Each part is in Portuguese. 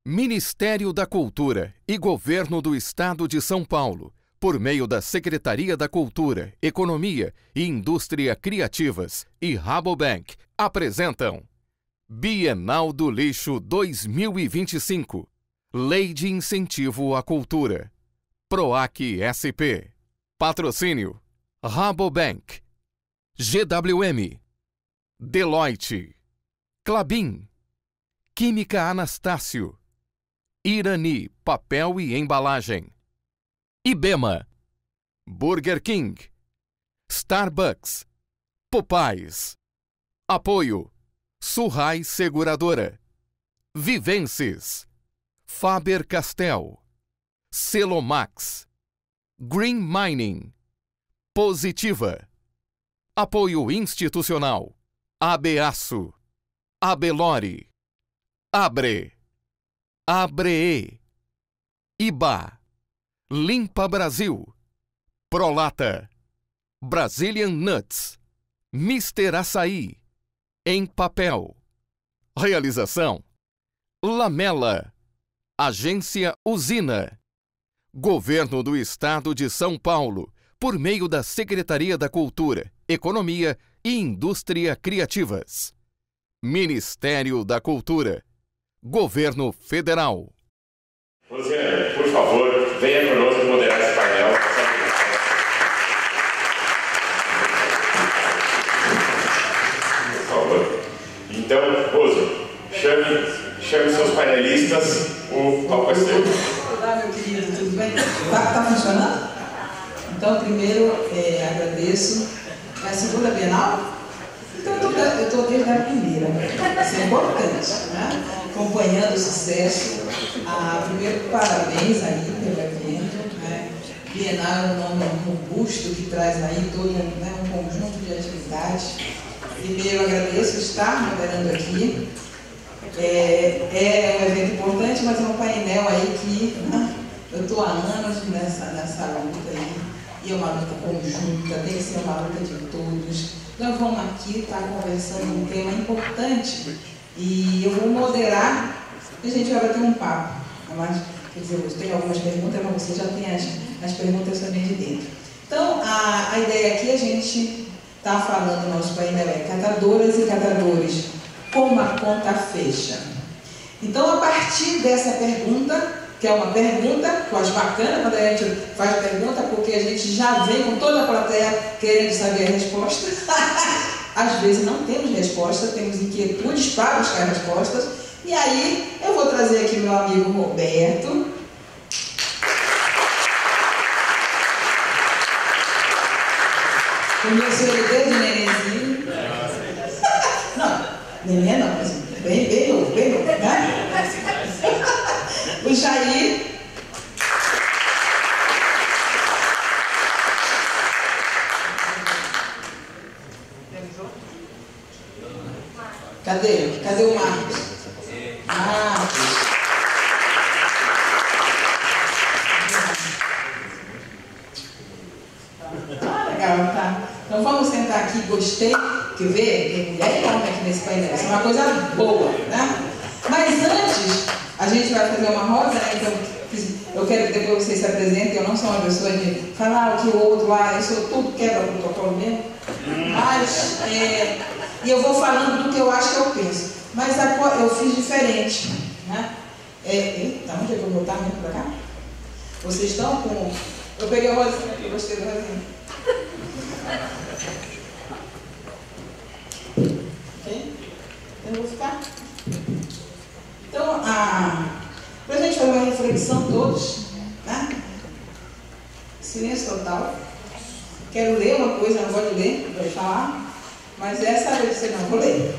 Ministério da Cultura e Governo do Estado de São Paulo, por meio da Secretaria da Cultura, Economia e Indústria Criativas e Rabobank, apresentam Bienal do Lixo 2025, Lei de Incentivo à Cultura, PROAC SP, Patrocínio, Rabobank, GWM, Deloitte, Klabin, Química Anastácio, Irani Papel e Embalagem, Ibema, Burger King, Starbucks, Popeyes. Apoio Surrai Seguradora, Vivences, Faber-Castell, Celomax, Green Mining, Positiva. Apoio institucional Abeaço, Abelore, Abre, Abree, Iba, Limpa Brasil, Prolata, Brazilian Nuts, Mister Açaí, Em Papel. Realização Lamela, Agência Usina, Governo do Estado de São Paulo, por meio da Secretaria da Cultura, Economia e Indústria Criativas. Ministério da Cultura, Governo Federal. Rosiane, por favor, venha conosco moderar esse painel. Por favor. Então, Rose, chame seus painelistas, o palco é seu. Olá, meu querido, tudo bem? Tá funcionando? Então, primeiro, agradeço. É a segunda Bienal? Então, eu estou desde a primeira. Isso é importante, né? Acompanhando o sucesso. Primeiro, parabéns aí pelo evento, né? Bienal é um nome robusto que traz aí todo um conjunto de atividades. Primeiro, agradeço estar moderando aqui. É um evento importante, mas é um painel aí que eu estou há anos nessa luta aí. E é uma luta conjunta, tem que ser uma luta de todos. Nós vamos aqui estar conversando um tema importante e eu vou moderar e a gente vai bater um papo. Mas, quer dizer, eu tenho algumas perguntas, mas você já tem as perguntas também de dentro. Então, a ideia aqui, a gente está falando, nosso painel é catadoras e catadores, como a conta fecha. Então, a partir dessa pergunta, que é uma pergunta, que eu acho bacana quando a gente faz pergunta, porque a gente já vem com toda a plateia querendo saber a resposta. Às vezes não temos resposta, temos inquietudes para buscar respostas. E aí, eu vou trazer aqui meu amigo Roberto. Começou ele desde o nenenzinho. Não, neném não, mas bem novo, né? O Jair. Cadê o Marcos? Legal, tá. Então vamos sentar aqui, gostei. Quer ver? Tem mulher e homem aqui nesse painel. Isso é uma coisa boa, né? Mas antes, a gente vai fazer uma roda, né? Então, eu quero que depois vocês se apresentem. Eu não sou uma pessoa de falar o que o outro lá, eu sou tudo quebra-protocolo mesmo. Mas, e eu vou falando do que eu acho que eu penso. Mas eu fiz diferente, né? Eita, onde é que eu vou botar mesmo pra cá? Vocês estão com... Eu peguei o rosinha aqui, eu gostei do rosinha. Ok? Eu vou ficar... Então, para a gente fazer uma reflexão todos, né? Silêncio total. Quero ler uma coisa, não gosto de ler, não vou falar, mas essa eu disse, não vou ler.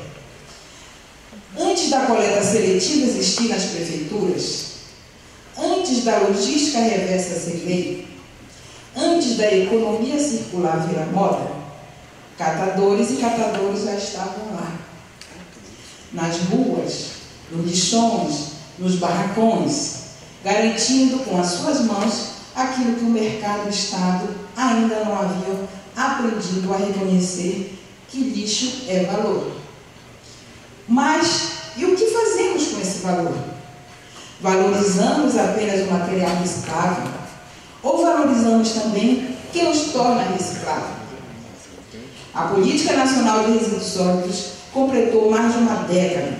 Antes da coleta seletiva existir nas prefeituras, antes da logística reversa ser lei, antes da economia circular virar moda, catadores e catadoras já estavam lá. Nas ruas, nos lixões, nos barracões, garantindo com as suas mãos aquilo que o mercado e o Estado ainda não haviam aprendido a reconhecer, que lixo é valor. Mas, e o que fazemos com esse valor? Valorizamos apenas o material reciclável? Ou valorizamos também quem os torna reciclável? A Política Nacional de Resíduos Sólidos completou mais de uma década.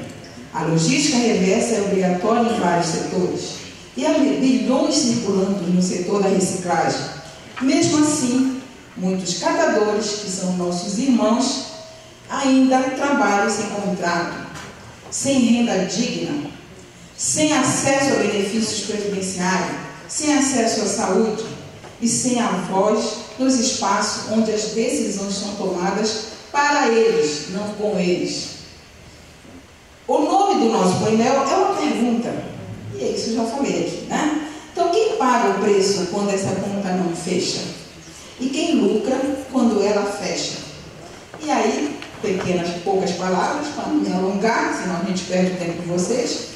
A logística reversa é obrigatória em vários setores. E há bilhões circulando no setor da reciclagem. Mesmo assim, muitos catadores, que são nossos irmãos, ainda trabalham sem contrato, sem renda digna, sem acesso a benefícios previdenciários, sem acesso à saúde e sem a voz nos espaços onde as decisões são tomadas para eles, não com eles. O nome do nosso painel é uma pergunta, e é isso eu já falei aqui, né? Então, quem paga o preço quando essa conta não fecha? E quem lucra quando ela fecha? E aí, poucas palavras, para não me alongar, senão a gente perde o tempo de vocês.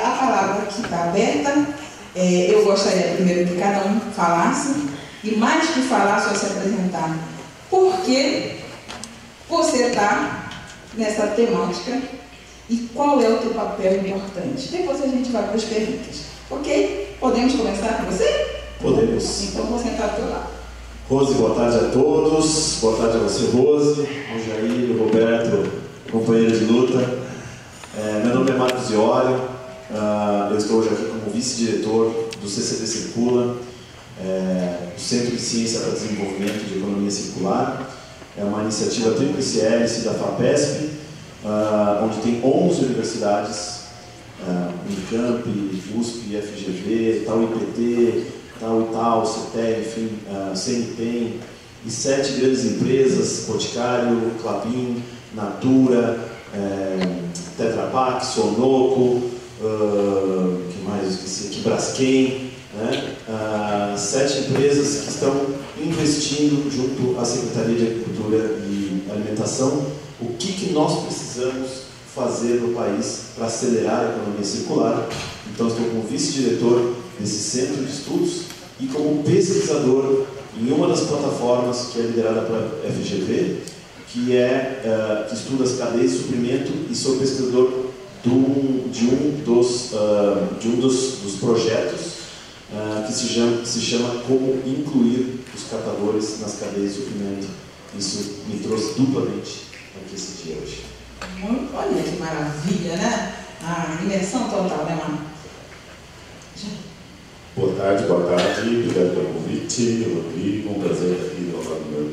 A palavra que está aberta, eu gostaria primeiro que cada um falasse, e mais que falar, só se apresentar. Por que você está nessa temática e qual é o teu papel importante? Depois a gente vai para as perguntas. Ok? Podemos começar com você? Podemos. Então vou sentar do teu lado. Rose, boa tarde a todos. Boa tarde a você, Rose, o Jair, o Roberto, companheiro de luta. Meu nome é Marcos Iório. Eu estou hoje aqui como vice-diretor do CCD Circula, do Centro de Ciência para Desenvolvimento de Economia Circular. É uma iniciativa tríplice hélice da FAPESP, onde tem 11 universidades, Unicamp, USP, FGV, tal IPT, tal, CETER, enfim, CNPEM, e 7 grandes empresas, Boticário, Klabin, Natura, Tetra Pak, Sonoco, que mais eu esqueci aqui, Braskem, né? 7 empresas que estão investindo junto à Secretaria de Agricultura e Alimentação. O que nós precisamos fazer no país para acelerar a economia circular? Então, estou como vice-diretor desse centro de estudos e como pesquisador em uma das plataformas que é liderada pela FGV, que estuda as cadeias de suprimento, e sou pesquisador de um dos projetos que se chama Como Incluir os Catadores nas Cadeias de Suprimento. Isso me trouxe duplamente aqui esse dia hoje. Olha que maravilha, né? A imersão total, né, mano? Boa tarde, obrigado pelo convite, Rodrigo, um prazer estar aqui ao lado do meu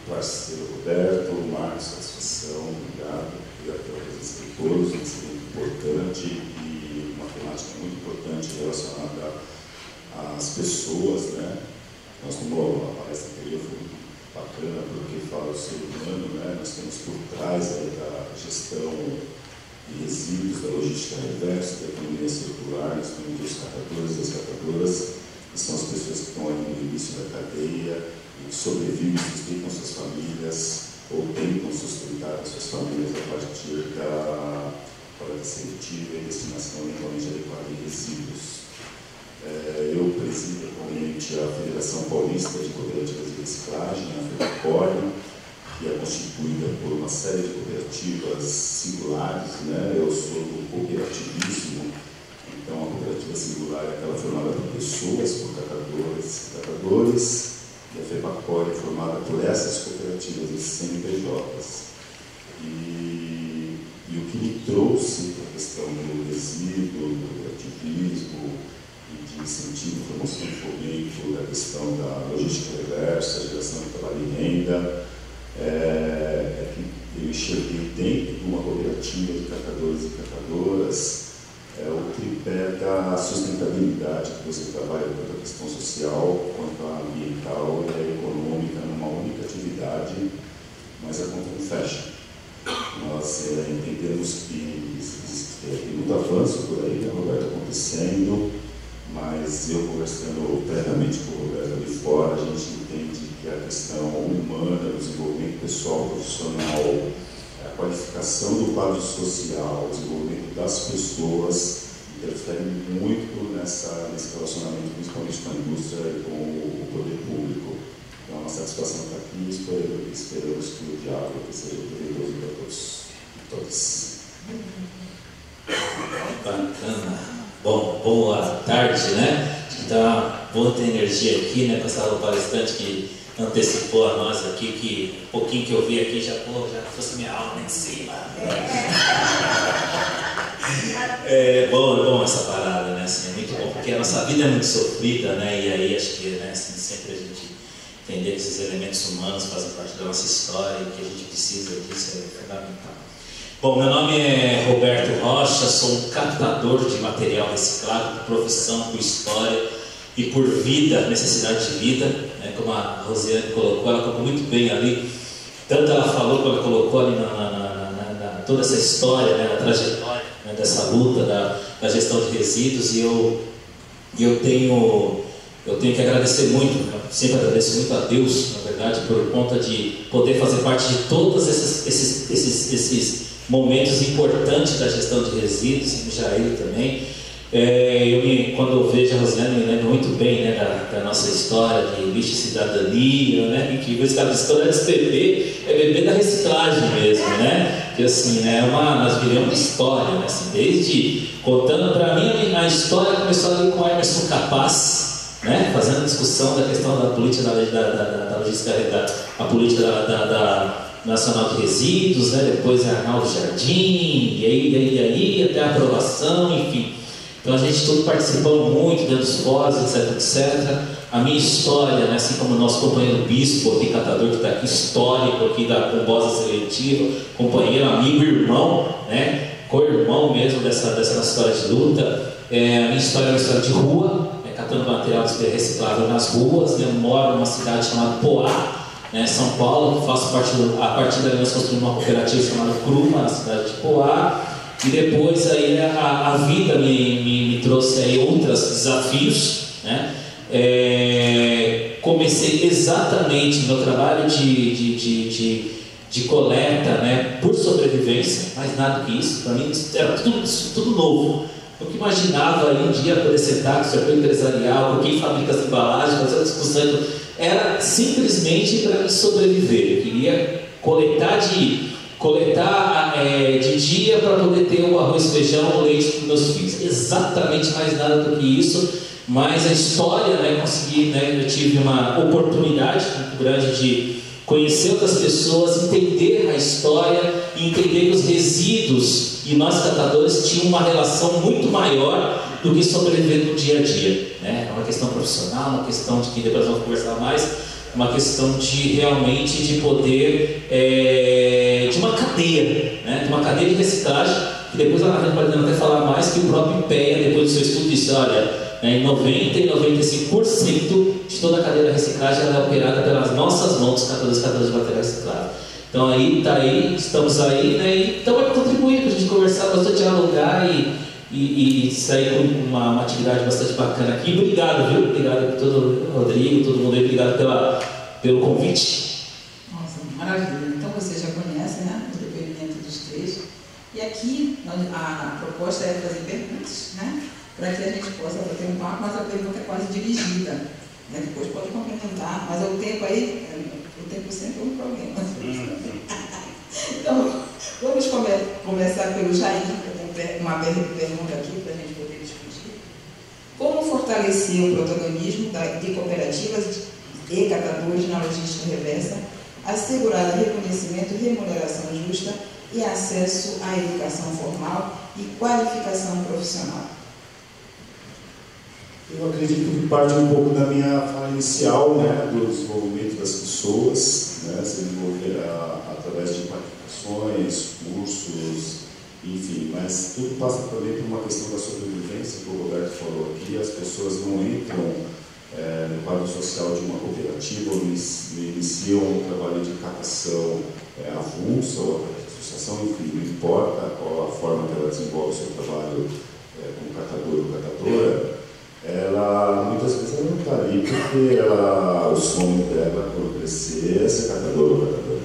parceiro Roberto, Marcos, satisfação, obrigado pela presença de todos, um instrumento importante e uma temática muito importante relacionada às pessoas, né? Nós, como a palestra anterior, foi muito bacana porque fala do ser humano, né? Nós temos por trás aí da gestão de resíduos, da logística reversa, da economia circular, nós temos os catadores e as catadoras, que são as pessoas que estão ali no início da cadeia e que sobrevivem, sustentam suas famílias ou tentam sustentar as suas famílias a partir da coleta seletiva e destinação eventualmente adequada de resíduos. Eu presido atualmente a Federação Paulista de Cooperativas de Reciclagem, a FEPACORE, que é constituída por uma série de cooperativas singulares, né? Eu sou do cooperativismo, então a cooperativa singular é aquela formada por pessoas, por catadores, e a FEPACORE é formada por essas cooperativas, esses CNPJs. E o que me trouxe para a questão do resíduo, do cooperativismo, e de incentivo, promoção e fomento da questão da logística reversa, geração de trabalho e renda, é que eu enxerguei dentro de uma cooperativa de catadores e catadoras o tripé da sustentabilidade, que você trabalha tanto a questão social quanto a ambiental e a econômica numa única atividade, mas a conta não fecha. Nós entendemos que tem muito avanço por aí, né, Roberto, acontecendo, mas eu conversando previamente com o Roberto ali fora, a gente entende que a questão humana, o desenvolvimento pessoal, profissional, a qualificação do quadro social, o desenvolvimento das pessoas interfere muito nesse relacionamento, principalmente com a indústria e com o poder público. Então, a nossa satisfação está aqui e esperamos que o diálogo seja proveitoso para todos e todas. Bacana. Bom, boa tarde, né? Acho que tá boa ter energia aqui, né? Com essa palestrante que antecipou a nós aqui, que um pouquinho que eu vi aqui já fosse minha alma lá em cima. É bom essa parada, né? Assim, é muito bom, porque a nossa vida é muito sofrida, né? E aí acho que, né, assim, sempre a gente entender que esses elementos humanos fazem parte da nossa história e que a gente precisa disso é fundamental. Bom, meu nome é Roberto Rocha, sou um catador de material reciclado por profissão, por história e por vida, necessidade de vida, né? Como a Rosiane colocou, ela colocou muito bem ali, tanto ela falou como ela colocou ali toda essa história, né? A trajetória, né? Dessa luta da gestão de resíduos, e eu tenho que agradecer muito, sempre agradeço muito a Deus, na verdade, por conta de poder fazer parte de todos esses momentos importantes da gestão de resíduos, e o Jair também. Quando eu vejo a Rosiane, me lembro muito bem, né, da nossa história de lixo e cidadania, né, que a história do SPP é bebê da reciclagem mesmo, né, que assim, né, nós vivemos uma história, né, assim, desde, contando para mim, a história começou ali com Emerson Capaz, né, fazendo discussão da questão da política da logística, a política da Nacional de Resíduos, né, depois Arnaldo Jardim, e aí até a aprovação, enfim. Então a gente tudo participou muito dentro dos fóruns, etc. A minha história, né, assim como o nosso companheiro bispo aqui, catador, que está aqui, histórico aqui da Combosa Seletiva, companheiro, amigo, irmão, né, co-irmão mesmo dessa nossa história de luta. A minha história é uma história de rua, catando material reciclável nas ruas, né. Eu moro numa cidade chamada Poá, né, São Paulo, que faço parte a partir daí nós construímos uma cooperativa chamada Cruma, na cidade de Poá. E depois aí a vida me trouxe aí outros desafios, né? Comecei exatamente meu trabalho de coleta, né, por sobrevivência, mais nada que isso. Para mim era tudo novo. Eu que imaginava aí um dia poder sentar com o setor empresarial, com quem fabrica as embalagens, fazer uma discussão. Era simplesmente para me sobreviver. Eu queria coletar de dia para poder ter o arroz, feijão, o leite para os meus filhos. Exatamente, mais nada do que isso. Mas a história, né, consegui, né, eu tive uma oportunidade muito grande de conhecer outras pessoas, entender a história e entender que os resíduos e nós catadores tinham uma relação muito maior do que sobreviver no dia a dia, né? É uma questão profissional, uma questão de que depois vamos conversar mais, uma questão de realmente de poder, de uma cadeia, né? De uma cadeia de reciclagem, que depois a gente pode até falar mais, que o próprio IPEA, depois do seu estudo, disse, olha, em 90% e 95% de toda a cadeia da reciclagem ela é operada pelas nossas mãos, catadores de material reciclado. Então aí, estamos aí, né, e estamos para contribuir, para a gente conversar, bastante dialogar e sair com uma atividade bastante bacana aqui. Obrigado, viu? Obrigado a todo Rodrigo, todo mundo aí, obrigado pelo convite. Nossa, maravilha. Então você já conhece, né, o depoimento dos três. E aqui a proposta é fazer perguntas, né, para que a gente possa bater um papo, mas a pergunta é quase dirigida, né? Depois pode complementar, mas o tempo aí, o tempo sempre é um problema. Então, vamos começar pelo Jair, que tem uma pergunta aqui para a gente poder discutir. Como fortalecer o protagonismo de cooperativas e catadores na logística reversa, assegurar reconhecimento e remuneração justa e acesso à educação formal e qualificação profissional? Eu acredito que parte um pouco da minha fala inicial, né, do desenvolvimento das pessoas, né, se desenvolver através de qualificações, cursos, enfim, mas tudo passa também por uma questão da sobrevivência, que o Roberto falou aqui. As pessoas não entram no quadro social de uma cooperativa ou iniciam um trabalho de catação avulsa ou associação, enfim, não importa qual a forma que ela desenvolve o seu trabalho como catador ou catadora. Ela, muitas vezes, ela não está ali porque o sonho dela, quando crescer, é ser catador ou catadora.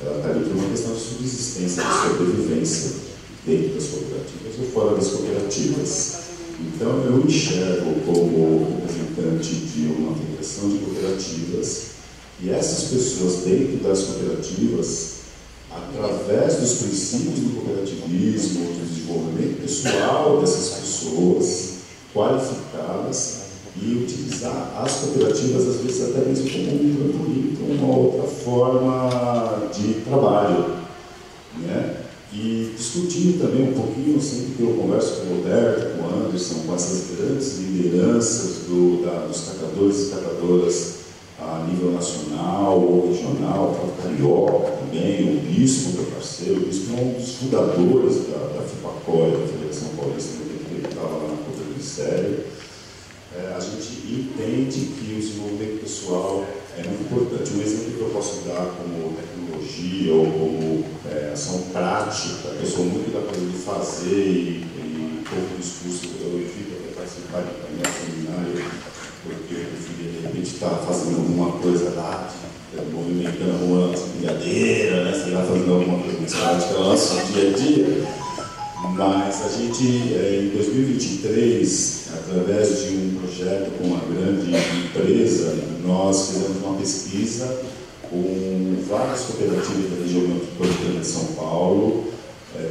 Ela está ali por uma questão de subsistência, de sobrevivência dentro das cooperativas ou fora das cooperativas. Então, eu enxergo como representante de uma federação de cooperativas e essas pessoas dentro das cooperativas, através dos princípios do cooperativismo, do desenvolvimento pessoal dessas pessoas, qualificá-las e utilizar as cooperativas, às vezes até mesmo como um trampolim para uma outra forma de trabalho, né? E discutindo também um pouquinho, sempre que eu converso com o Roberto, com o Anderson, com essas grandes lideranças dos catadores e catadoras a nível nacional ou regional, o Carioca também, o Bispo, meu parceiro, o Bispo é um dos fundadores da FIPACOI, da Federação Paulista, no tempo que ele estava lá na Conta do Ministério. A gente entende que o desenvolvimento pessoal é muito importante. Um exemplo que eu posso dar como tecnologia ou como ação prática, eu sou muito da coisa de fazer e pouco discurso, eu evito até participar de painel seminário, porque eu preferia de repente estar fazendo alguma coisa lá, movimentando alguma brincadeira, né? Sei lá, fazendo alguma coisa mais prática no nosso dia a dia. Mas a gente, em 2023, através de um projeto com uma grande empresa, nós fizemos uma pesquisa com várias cooperativas da região metropolitana de São Paulo,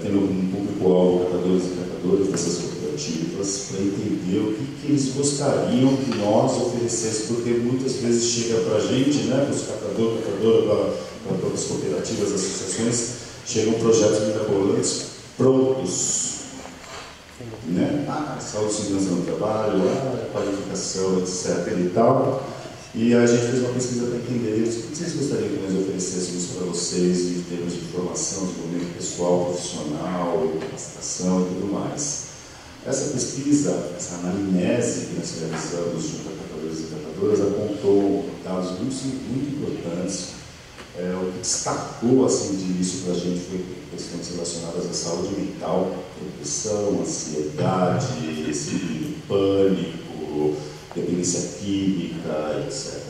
tendo um público-alvo, catadores e catadoras dessas cooperativas, para entender o que eles gostariam que nós oferecêssemos, porque muitas vezes chega para a gente, né, para os catadores, para as cooperativas, associações, chegam projetos mirabolantes prontos, né? Saúde e segurança no trabalho, qualificação, etc. e tal. E a gente fez uma pesquisa para entender o que vocês gostariam que nós oferecêssemos para vocês em termos de formação, desenvolvimento pessoal, profissional, capacitação e tudo mais. Essa pesquisa, essa anamnese que nós realizamos junto a catadores e catadoras, apontou dados muito importantes. O que destacou assim, de início para a gente foi questões relacionadas à saúde mental, depressão, ansiedade, esse pânico, dependência química, etc.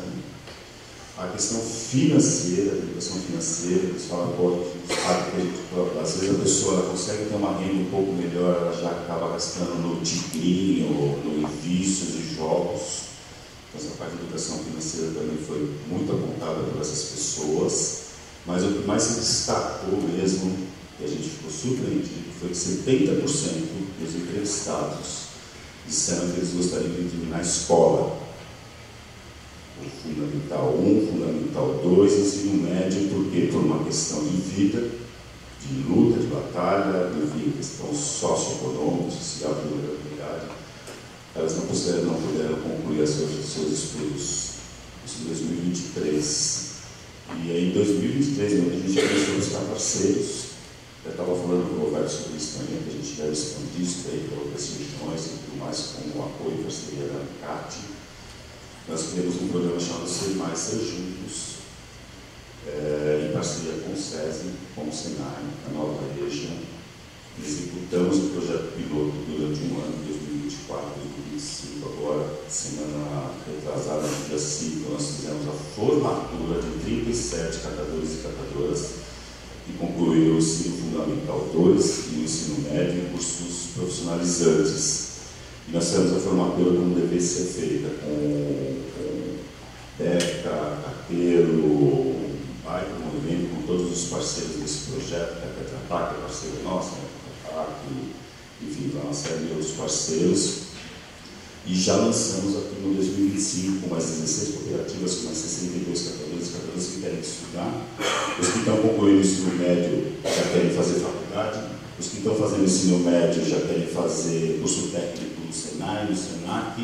A questão financeira, a educação financeira, eles falam que às vezes a pessoa consegue ter uma renda um pouco melhor, ela já acaba gastando no tigrinho, no vícios e jogos. Essa parte de educação financeira também foi muito apontada por essas pessoas, mas o que mais se destacou mesmo, e a gente ficou surpreendido, foi que 70% dos entrevistados disseram que eles gostariam de terminar a escola, o Fundamental 1, Fundamental 2, ensino médio, porque por uma questão de vida, de luta, de batalha, de questão socioeconômica, social, de vulnerabilidade, elas não puderam concluir seus estudos em 2023. E aí, em 2023, a gente já começou a buscar parceiros. Eu estava falando com o Roberto sobre isso também, que a gente deve expandir isso aí para outras regiões e tudo mais, com o apoio e parceria da ANCAT. Nós temos um programa chamado Ser Mais, Ser Juntos, em parceria com o SESI, com o Senai, na nova região. Executamos o projeto piloto durante um ano, 2024, 2025, agora, semana retrasada, no dia 5, nós fizemos a formatura de 37 catadores e catadoras que concluíram o ensino fundamental 2 e o ensino médio em cursos profissionalizantes. E nós fizemos a formatura como deve ser feita, com DECA, carteiro, bairro, movimento, com todos os parceiros desse projeto, a Tetrapac é parceira nossa, né? Enfim, uma série de outros parceiros, e já lançamos aqui no 2025 com mais 16 cooperativas, com mais 62 catadores e catadoras que querem estudar. Os que estão concluindo o ensino médio já querem fazer faculdade, os que estão fazendo ensino médio já querem fazer curso técnico no Senai, no Senac.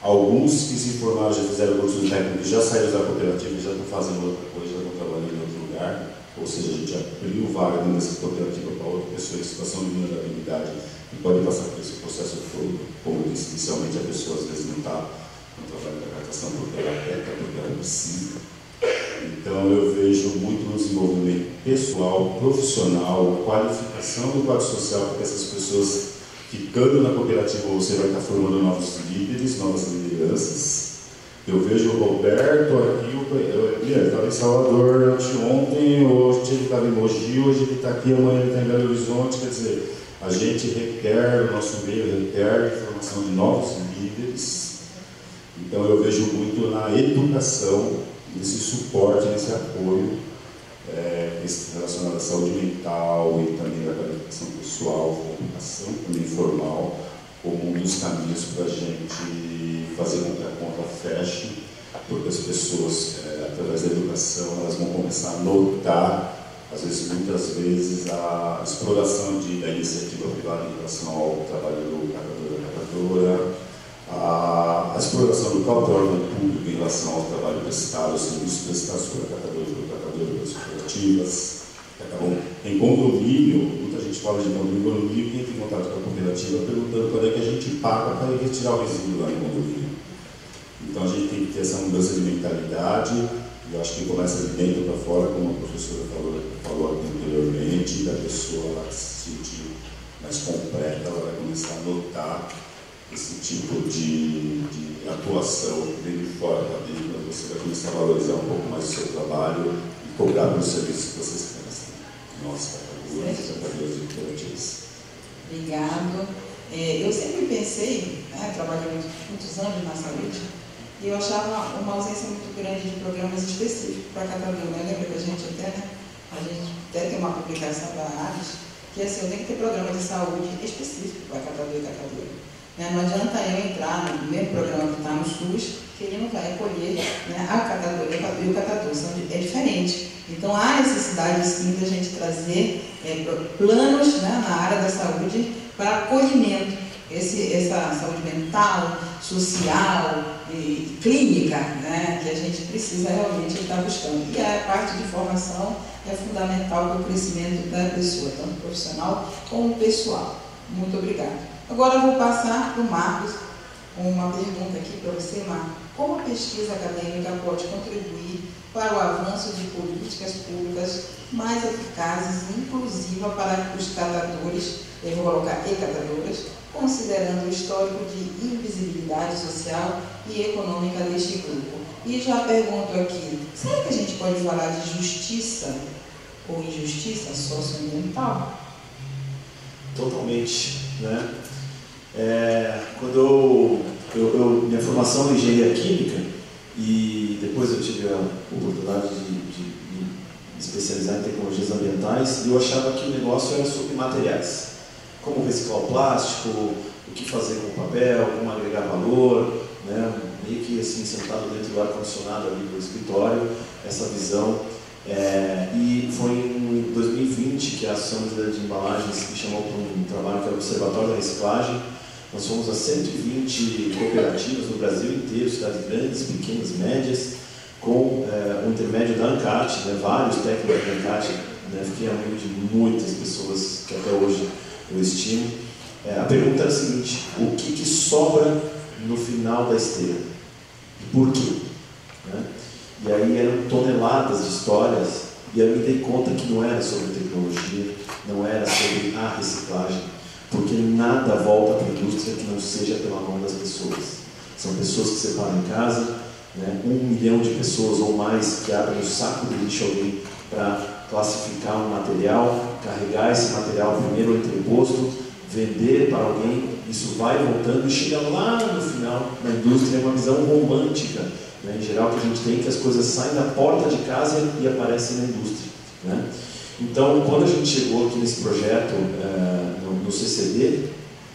Alguns que se formaram já fizeram curso técnico, já saíram da cooperativa e já estão fazendo outra coisa, já estão trabalhando em outro lugar. Ou seja, a gente abriu vaga dentro dessa cooperativa para outra pessoa em situação de vulnerabilidade e pode passar por esse processo todo. Como eu disse inicialmente, a pessoa às vezes não está no trabalho da captação porque ela quer, porque ela precisa. Então eu vejo muito no desenvolvimento pessoal, profissional, qualificação do quadro social, porque essas pessoas ficando na cooperativa você vai estar formando novos líderes, novas lideranças. Eu vejo o Roberto aqui, ele estava em Salvador ontem, hoje ele estava em Mogi, hoje ele está aqui, amanhã ele está em Belo Horizonte. Quer dizer, a gente requer, o nosso meio requer a formação de novos líderes. Então eu vejo muito na educação, nesse suporte, nesse apoio relacionada à saúde mental e também da qualificação pessoal, comunicação também informal, como um dos caminhos para a gente fazer com que a conta feche, porque as pessoas, através da educação, elas vão começar a notar, às vezes, muitas vezes, a exploração da iniciativa privada em relação ao trabalho do catador e da catadora, a exploração do próprio órgão público em relação ao trabalho prestado, os serviços prestados pela catadora e pelo catador pelas cooperativas, que acabam em condomínio. Muita gente fala de condomínio e entra em contato com a cooperativa perguntando quando é que a gente paga para retirar o resíduo lá no condomínio. Então a gente tem que ter essa mudança de mentalidade, e eu acho que começa de dentro para fora, como a professora falou anteriormente, da pessoa ela se sentir mais completa, ela vai começar a notar esse tipo de atuação dentro e fora da dentro, você vai começar a valorizar um pouco mais o seu trabalho e cobrar pelos serviços que vocês prestam. Nós, catadores e cooperativas. Obrigado. Eu sempre pensei, trabalhei muitos anos na saúde, e eu achava uma ausência muito grande de programas específicos para catador. Lembra que a gente até tem uma publicação da ARES, que assim, eu tenho que ter programa de saúde específico para catador e catadora. Não adianta eu entrar no mesmo programa que está no SUS, que ele não vai acolher a catadora e o catador, é diferente. Então há necessidade sim da gente trazer planos na área da saúde para acolhimento, essa saúde mental, social e clínica, que a gente precisa realmente estar buscando. E a parte de formação é fundamental para o crescimento da pessoa, tanto profissional como pessoal. Muito obrigada. Agora eu vou passar para o Marcos uma pergunta aqui para você, Marcos. Como a pesquisa acadêmica pode contribuir para o avanço de políticas públicas mais eficazes e inclusivas para os catadores, eu vou colocar e catadoras, considerando o histórico de invisibilidade social e econômica deste grupo? E já pergunto aqui, será que a gente pode falar de justiça ou injustiça socioambiental? Totalmente, né? Quando minha formação é engenharia química e depois eu tive a oportunidade de me especializar em tecnologias ambientais, e eu achava que o negócio era sobre materiais, como reciclar o plástico, o que fazer com o papel, como agregar valor, né? Meio que assim, sentado dentro do ar-condicionado ali do escritório, essa visão. E foi em 2020 que a Associação Brasileira de Embalagens me chamou para um trabalho que é o Observatório da Reciclagem. Nós fomos a 120 cooperativas no Brasil inteiro, cidades grandes, pequenas, médias, com o intermédio da ANCAT, vários técnicos da ANCAT, fiquei amigo de muitas pessoas que até hoje eu estimo. A pergunta era a seguinte: o que sobra no final da esteira? E por quê? E aí eram toneladas de histórias, e eu me dei conta que não era sobre tecnologia, não era sobre a reciclagem, porque nada volta para a indústria que não seja pela mão das pessoas. São pessoas que separam em casa, 1 milhão de pessoas ou mais que abrem o saco de lixo ali para classificar um material, carregar esse material primeiro ao entreposto, vender para alguém, isso vai voltando e chega lá no final na indústria. É uma visão romântica, em geral, que a gente tem, que as coisas saem da porta de casa e aparecem na indústria. Então, quando a gente chegou aqui nesse projeto no CCD,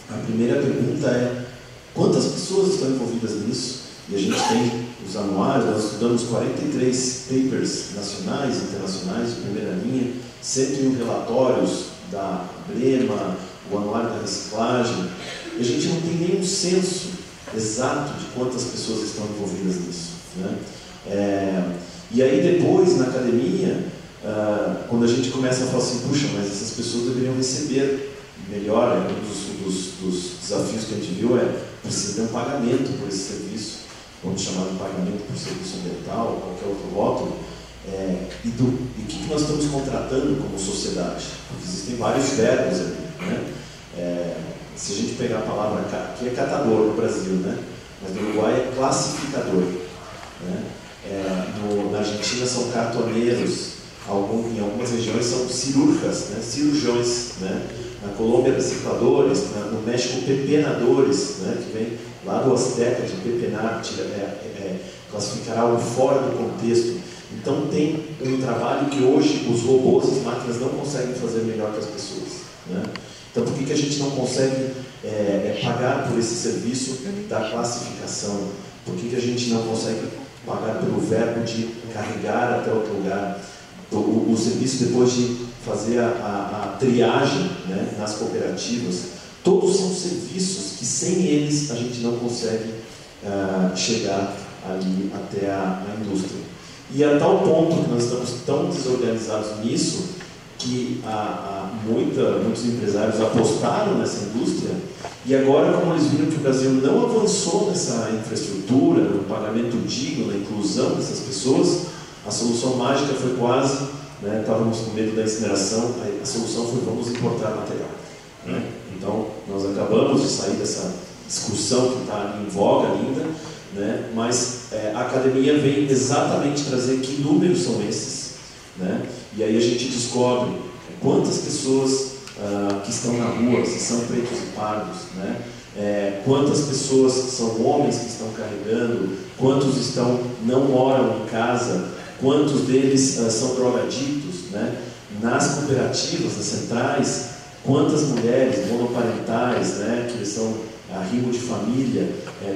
a primeira pergunta é: quantas pessoas estão envolvidas nisso? E a gente tem os anuários, nós estudamos 43 papers nacionais e internacionais de primeira linha, 101 relatórios da Brema, o anuário da reciclagem, e a gente não tem nenhum censo exato de quantas pessoas estão envolvidas nisso. E aí depois, na academia, quando a gente começa a falar assim, puxa, mas essas pessoas deveriam receber melhor, um dos desafios que a gente viu precisa ter um pagamento por esse serviço, vamos chamar de pagamento por serviço ambiental, ou qualquer outro rótulo, e o que nós estamos contratando como sociedade? Porque existem vários verbos ali, se a gente pegar a palavra, que é catador no Brasil, mas no Uruguai é classificador, na Argentina são cartoneiros, em algumas regiões são cirurgias, cirurgiões, na Colômbia recicladores, no México pepenadores, que vem lá do Azteca de pepenar, classificar algo fora do contexto. Então tem um trabalho que hoje os robôs, as máquinas não conseguem fazer melhor que as pessoas, né? Então por que a gente não consegue pagar por esse serviço da classificação? Por que a gente não consegue pagar pelo verbo de carregar até outro lugar? O serviço depois de fazer a triagem, né, nas cooperativas, todos são serviços que sem eles a gente não consegue chegar ali até a indústria. E a tal ponto que nós estamos tão desorganizados nisso, que muitos empresários apostaram nessa indústria, e agora, como eles viram que o Brasil não avançou nessa infraestrutura, no pagamento digno, na inclusão dessas pessoas, a solução mágica foi quase, né, estávamos com medo da incineração, a solução foi: vamos importar material, né? Então, nós acabamos de sair dessa discussão que está em voga ainda, né? Mas a academia vem exatamente trazer que números são esses, né? E aí a gente descobre quantas pessoas que estão na rua, se são pretos e pardos, né? Quantas pessoas são homens que estão carregando, quantos não moram em casa, quantos deles são drogadictos, né? Nas cooperativas, nas centrais, quantas mulheres monoparentais, né, que são arrimo de família,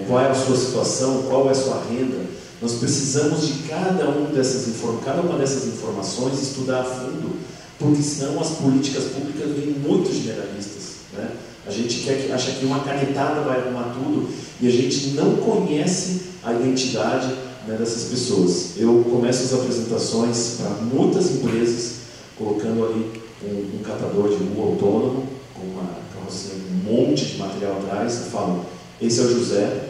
qual é a sua situação, qual é a sua renda. Nós precisamos de cada uma dessas informações estudar a fundo, porque senão as políticas públicas vêm muito generalistas, né? A gente acha que uma canetada vai arrumar tudo e a gente não conhece a identidade, né, dessas pessoas. Eu começo as apresentações para muitas empresas colocando ali um catador de rua autônomo com uma carrocinha com um monte de material atrás e falo: esse é o José.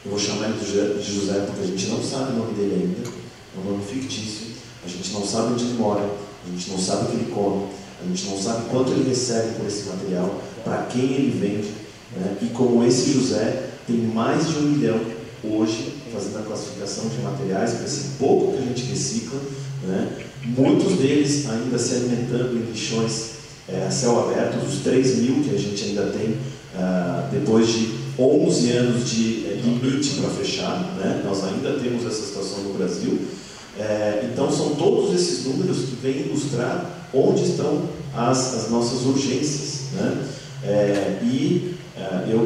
Eu vou chamar ele de José porque a gente não sabe o nome dele ainda, é um nome fictício, a gente não sabe onde ele mora, a gente não sabe o que ele come, a gente não sabe quanto ele recebe por esse material, para quem ele vende, né? E como esse José tem mais de 1 milhão hoje fazendo a classificação de materiais, para esse pouco que a gente recicla, né? Muitos deles ainda se alimentando em lixões a céu aberto, os 3.000 que a gente ainda tem depois de 11 anos de limite para fechar, né? Nós ainda temos essa situação no Brasil. Então são todos esses números que vêm ilustrar onde estão as nossas urgências, né? Eu,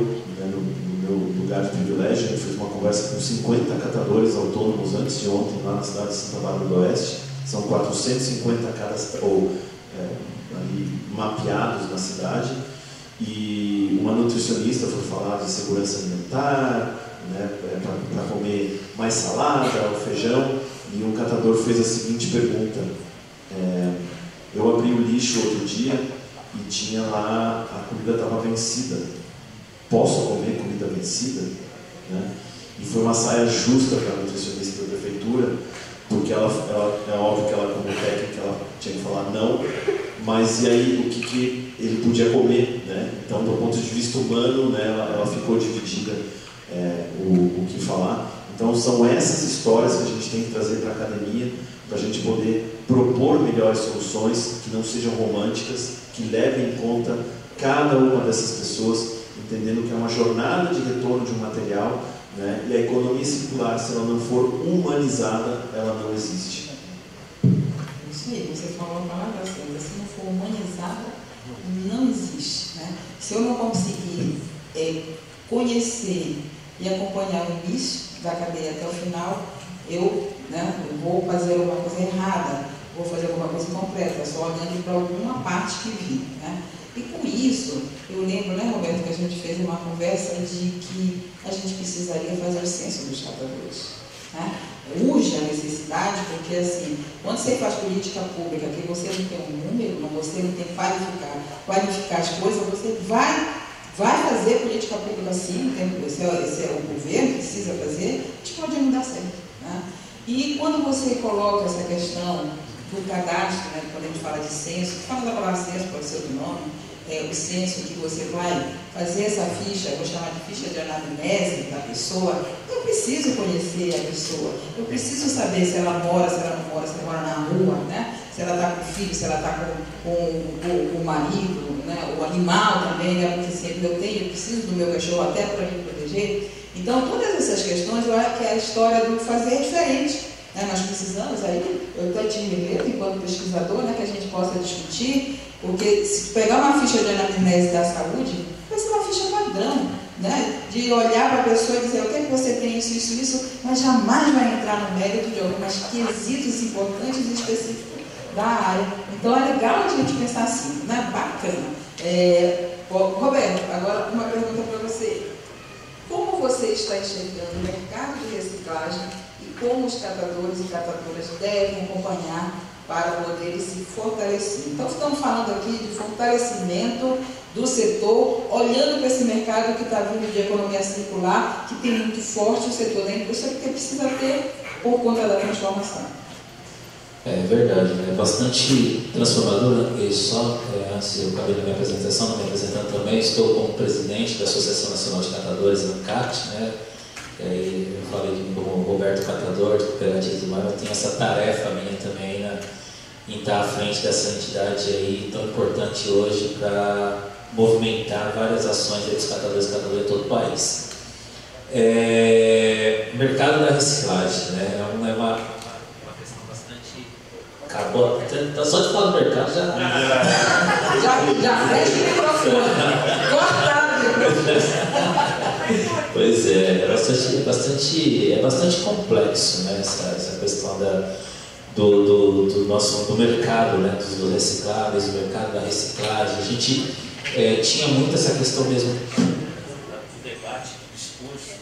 no meu lugar de privilégio, eu fiz uma conversa com 50 catadores autônomos antes de ontem, lá na cidade de Santa Bárbara do Oeste. São 450 ali mapeados na cidade. E uma nutricionista foi falar de segurança alimentar, né, para comer mais salada, ou feijão. E um catador fez a seguinte pergunta: eu abri o lixo outro dia e tinha lá, a comida estava vencida. Posso comer comida vencida? Né? E foi uma saia justa para a nutricionista da prefeitura, porque ela é óbvio que ela, como técnica, ela tinha que falar não, mas e aí o que ele podia comer, né? Então, do ponto de vista humano, né, ela ficou dividida o que falar. Então, são essas histórias que a gente tem que trazer para a academia, para a gente poder propor melhores soluções que não sejam românticas, que levem em conta cada uma dessas pessoas, entendendo que é uma jornada de retorno de um material, né? E a economia circular, se ela não for humanizada, ela não existe. Isso aí, você falou uma palavra certa: se não for humanizada, não existe, né? Se eu não conseguir conhecer e acompanhar o início da cadeia até o final, eu vou fazer alguma coisa errada, vou fazer alguma coisa incompleta, só olhando para alguma parte que vi, né? E com isso, eu lembro, né, Roberto, que a gente fez uma conversa de que a gente precisaria fazer o censo dos catadores, né? Urge a necessidade, porque assim, quando você faz política pública, que você não tem um número, você não tem que qualificar as coisas, você vai fazer política pública sim, esse é o governo que precisa fazer, a gente pode não dar certo, né? E quando você coloca essa questão do cadastro, né, quando a gente fala de censo, fala da palavra censo, pode ser outro nome, o censo que você vai fazer essa ficha, eu vou chamar de ficha de anamnese da pessoa, eu preciso conhecer a pessoa, eu preciso saber se ela mora, se ela não mora, se ela mora na rua, né? Se ela está com o filho, se ela está com o marido, né? O animal também, né? Porque sempre eu preciso do meu cachorro até para me proteger. Então, todas essas questões, eu acho que é a história do fazer diferente. Né? Nós precisamos aí, eu até tive medo, enquanto pesquisador, né, que a gente possa discutir, porque se pegar uma ficha de anamnese da saúde, vai ser uma ficha padrão, né? De olhar para a pessoa e dizer, o que é que você tem, isso, mas jamais vai entrar no mérito de alguns quesitos importantes e específicos da área. Então é legal a gente pensar assim, né? Bacana. Roberto, agora uma pergunta para você. Como você está enxergando o mercado de reciclagem e como os catadores e catadoras devem acompanhar para poderem se fortalecer? Então estamos falando aqui de fortalecimento do setor, olhando para esse mercado que está vindo de economia circular, que tem muito forte o setor da indústria, porque precisa ter por conta da transformação. É verdade, é bastante transformadora. E só, antes eu acabei da minha apresentação, não me apresentando também, estou como presidente da Associação Nacional de Catadores, ANCAT, né? Eu falei como Roberto Catador, de Cooperativas do Mar, eu tenho essa tarefa minha também, né, em estar à frente dessa entidade aí tão importante hoje para movimentar várias ações dos catadores e catadoras de todo o país. Mercado da reciclagem, né? É uma questão bastante... Acabou, só de falar do mercado Já fecha o microfone, cortado o microfone. Pois é bastante complexo, né, essa questão do mercado, né, dos recicláveis, do mercado da reciclagem. A gente tinha muito essa questão mesmo do debate, do discurso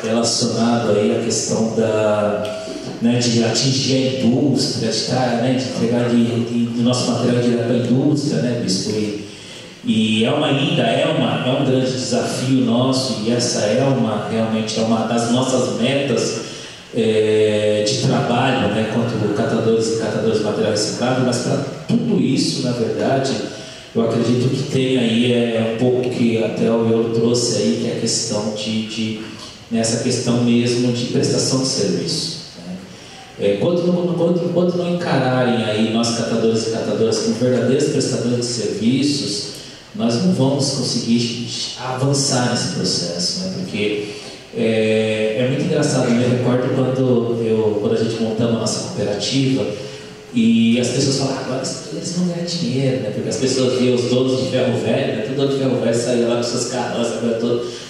relacionado aí à questão de atingir a indústria, de entregar do nosso material direto à indústria, né, Bispo? E ainda é um grande desafio nosso, e essa realmente é uma das nossas metas de trabalho, né, quanto catadores e catadoras de material reciclado. Mas para tudo isso, na verdade, eu acredito que tem aí um pouco que até o Iolo trouxe aí, que é a questão nessa questão mesmo de prestação de serviço. Enquanto não encararem aí nós catadores e catadoras como verdadeiros prestadores de serviços, nós não vamos conseguir avançar nesse processo, né? Porque é muito engraçado. Eu me recordo quando a gente montamos a nossa cooperativa e as pessoas falam, agora eles vão ganhar dinheiro, né? Porque as pessoas viam os donos de ferro velho, né? Todo dono de ferro velho saía lá com suas carroças,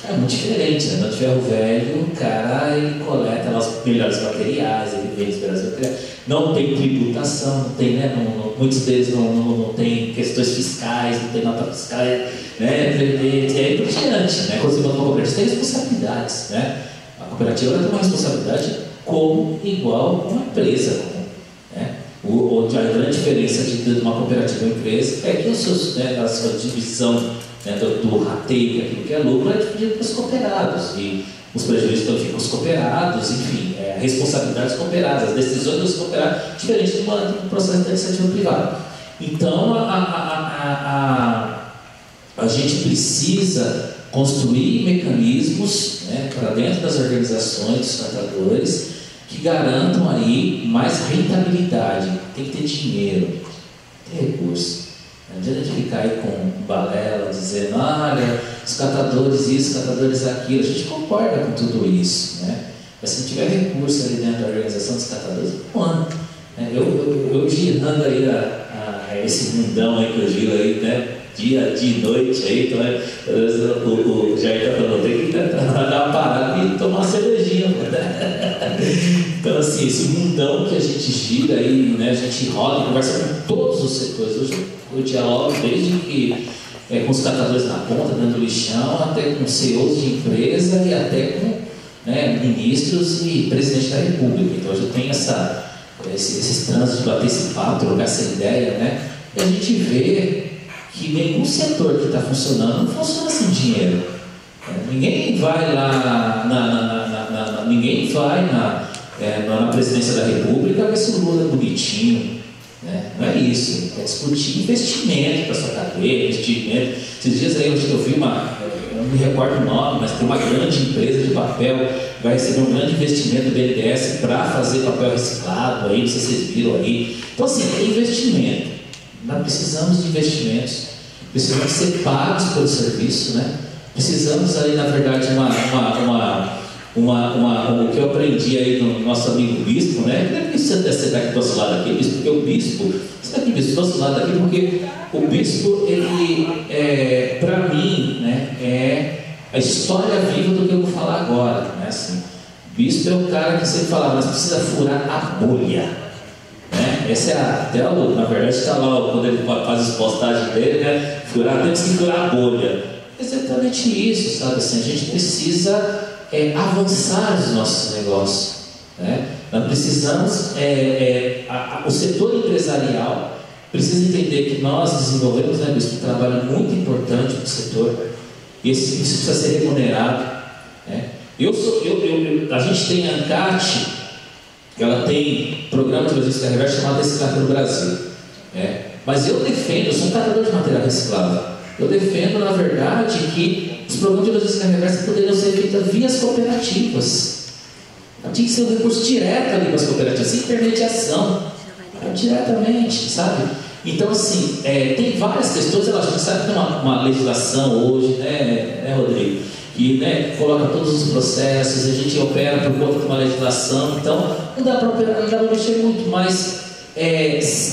é muito diferente, né? O dono de ferro velho, o cara, ele coleta lá os melhores materiais, ele vende os melhores materiais, não tem tributação, não tem, né? Muitos deles não tem questões fiscais, não tem nota fiscal, né? E aí por diante, né? Quando você monta uma cooperativa, tem responsabilidades, né? A cooperativa tem uma responsabilidade igual uma empresa, né? A grande diferença de uma cooperativa e uma empresa é que a sua divisão, né, do rateio, aquilo que é lucro, é dividido para os cooperados, e os prejuízos então ficam os cooperados, enfim, a responsabilidade dos cooperados, as decisões dos cooperados, diferente do processo da iniciativa privada. Então, a gente precisa construir mecanismos, né, para dentro das organizações dos catadores que garantam aí mais rentabilidade. Tem que ter dinheiro, ter recurso. Não adianta de ficar aí com balela, dizendo, olha, os catadores isso, os catadores aquilo. A gente concorda com tudo isso, né? Mas se não tiver recurso ali dentro da organização dos catadores, não anda. Eu girando aí esse mundão aí que eu giro aí, né? Dia e noite aí, então o Jair está falando, tem que dar uma parada e tomar uma cervejinha. Então, assim, esse mundão que a gente gira aí, né? A gente rola e conversa com todos os setores. Hoje eu dialogo desde que com os catadores na ponta, dentro do lixão, até com CEOs de empresa e até com, né, ministros e presidente da República. Então, hoje eu tenho esses trânsitos de bater esse papo, trocar essa ideia, né? E a gente vê que nenhum setor que está funcionando não funciona sem dinheiro. Ninguém vai lá ninguém vai na presidência da República ver se o Lula é bonitinho, né? Não é isso. É discutir investimento para sua cadeia, investimento. Esses dias aí eu vi eu não me recordo o nome, mas tem uma grande empresa de papel vai receber um grande investimento do BNDES para fazer papel reciclado aí, não sei se vocês viram aí. Então, assim, é investimento. Nós precisamos de investimentos, precisamos ser pagos pelo serviço, né? Precisamos aí, na verdade, o que eu aprendi aí do nosso amigo bispo, né? Deve ser daqui do nosso lado aqui, bispo, porque o bispo, você daqui bispo, do nosso lado aqui, porque o bispo, ele, para mim, né, é a história viva do que eu vou falar agora, né? Assim, o bispo é o cara que sempre falava, mas precisa furar a bolha, né? Essa é até na verdade está lá, quando ele faz as postagens dele, né? Temos que furar a bolha. Exatamente isso, sabe? Assim, a gente precisa avançar os nossos negócios, né? Nós precisamos, o setor empresarial precisa entender que nós desenvolvemos, né, um trabalho muito importante para o setor, e isso precisa ser remunerado, né? A gente tem a ANCAT, ela tem programa de logística reversa chamado Reciclar pelo Brasil, né? Mas eu sou um catador de material reciclável. Eu defendo, na verdade, que os programas de logística reversa poderiam ser feitos via as cooperativas. Tinha que ser um recurso direto ali para as cooperativas, sem intermediação, diretamente, sabe? Então, assim, tem várias questões. A gente sabe que tem uma legislação hoje, né, Rodrigo? Que, né, coloca todos os processos, a gente opera por conta de uma legislação, então não dá para mexer muito, mas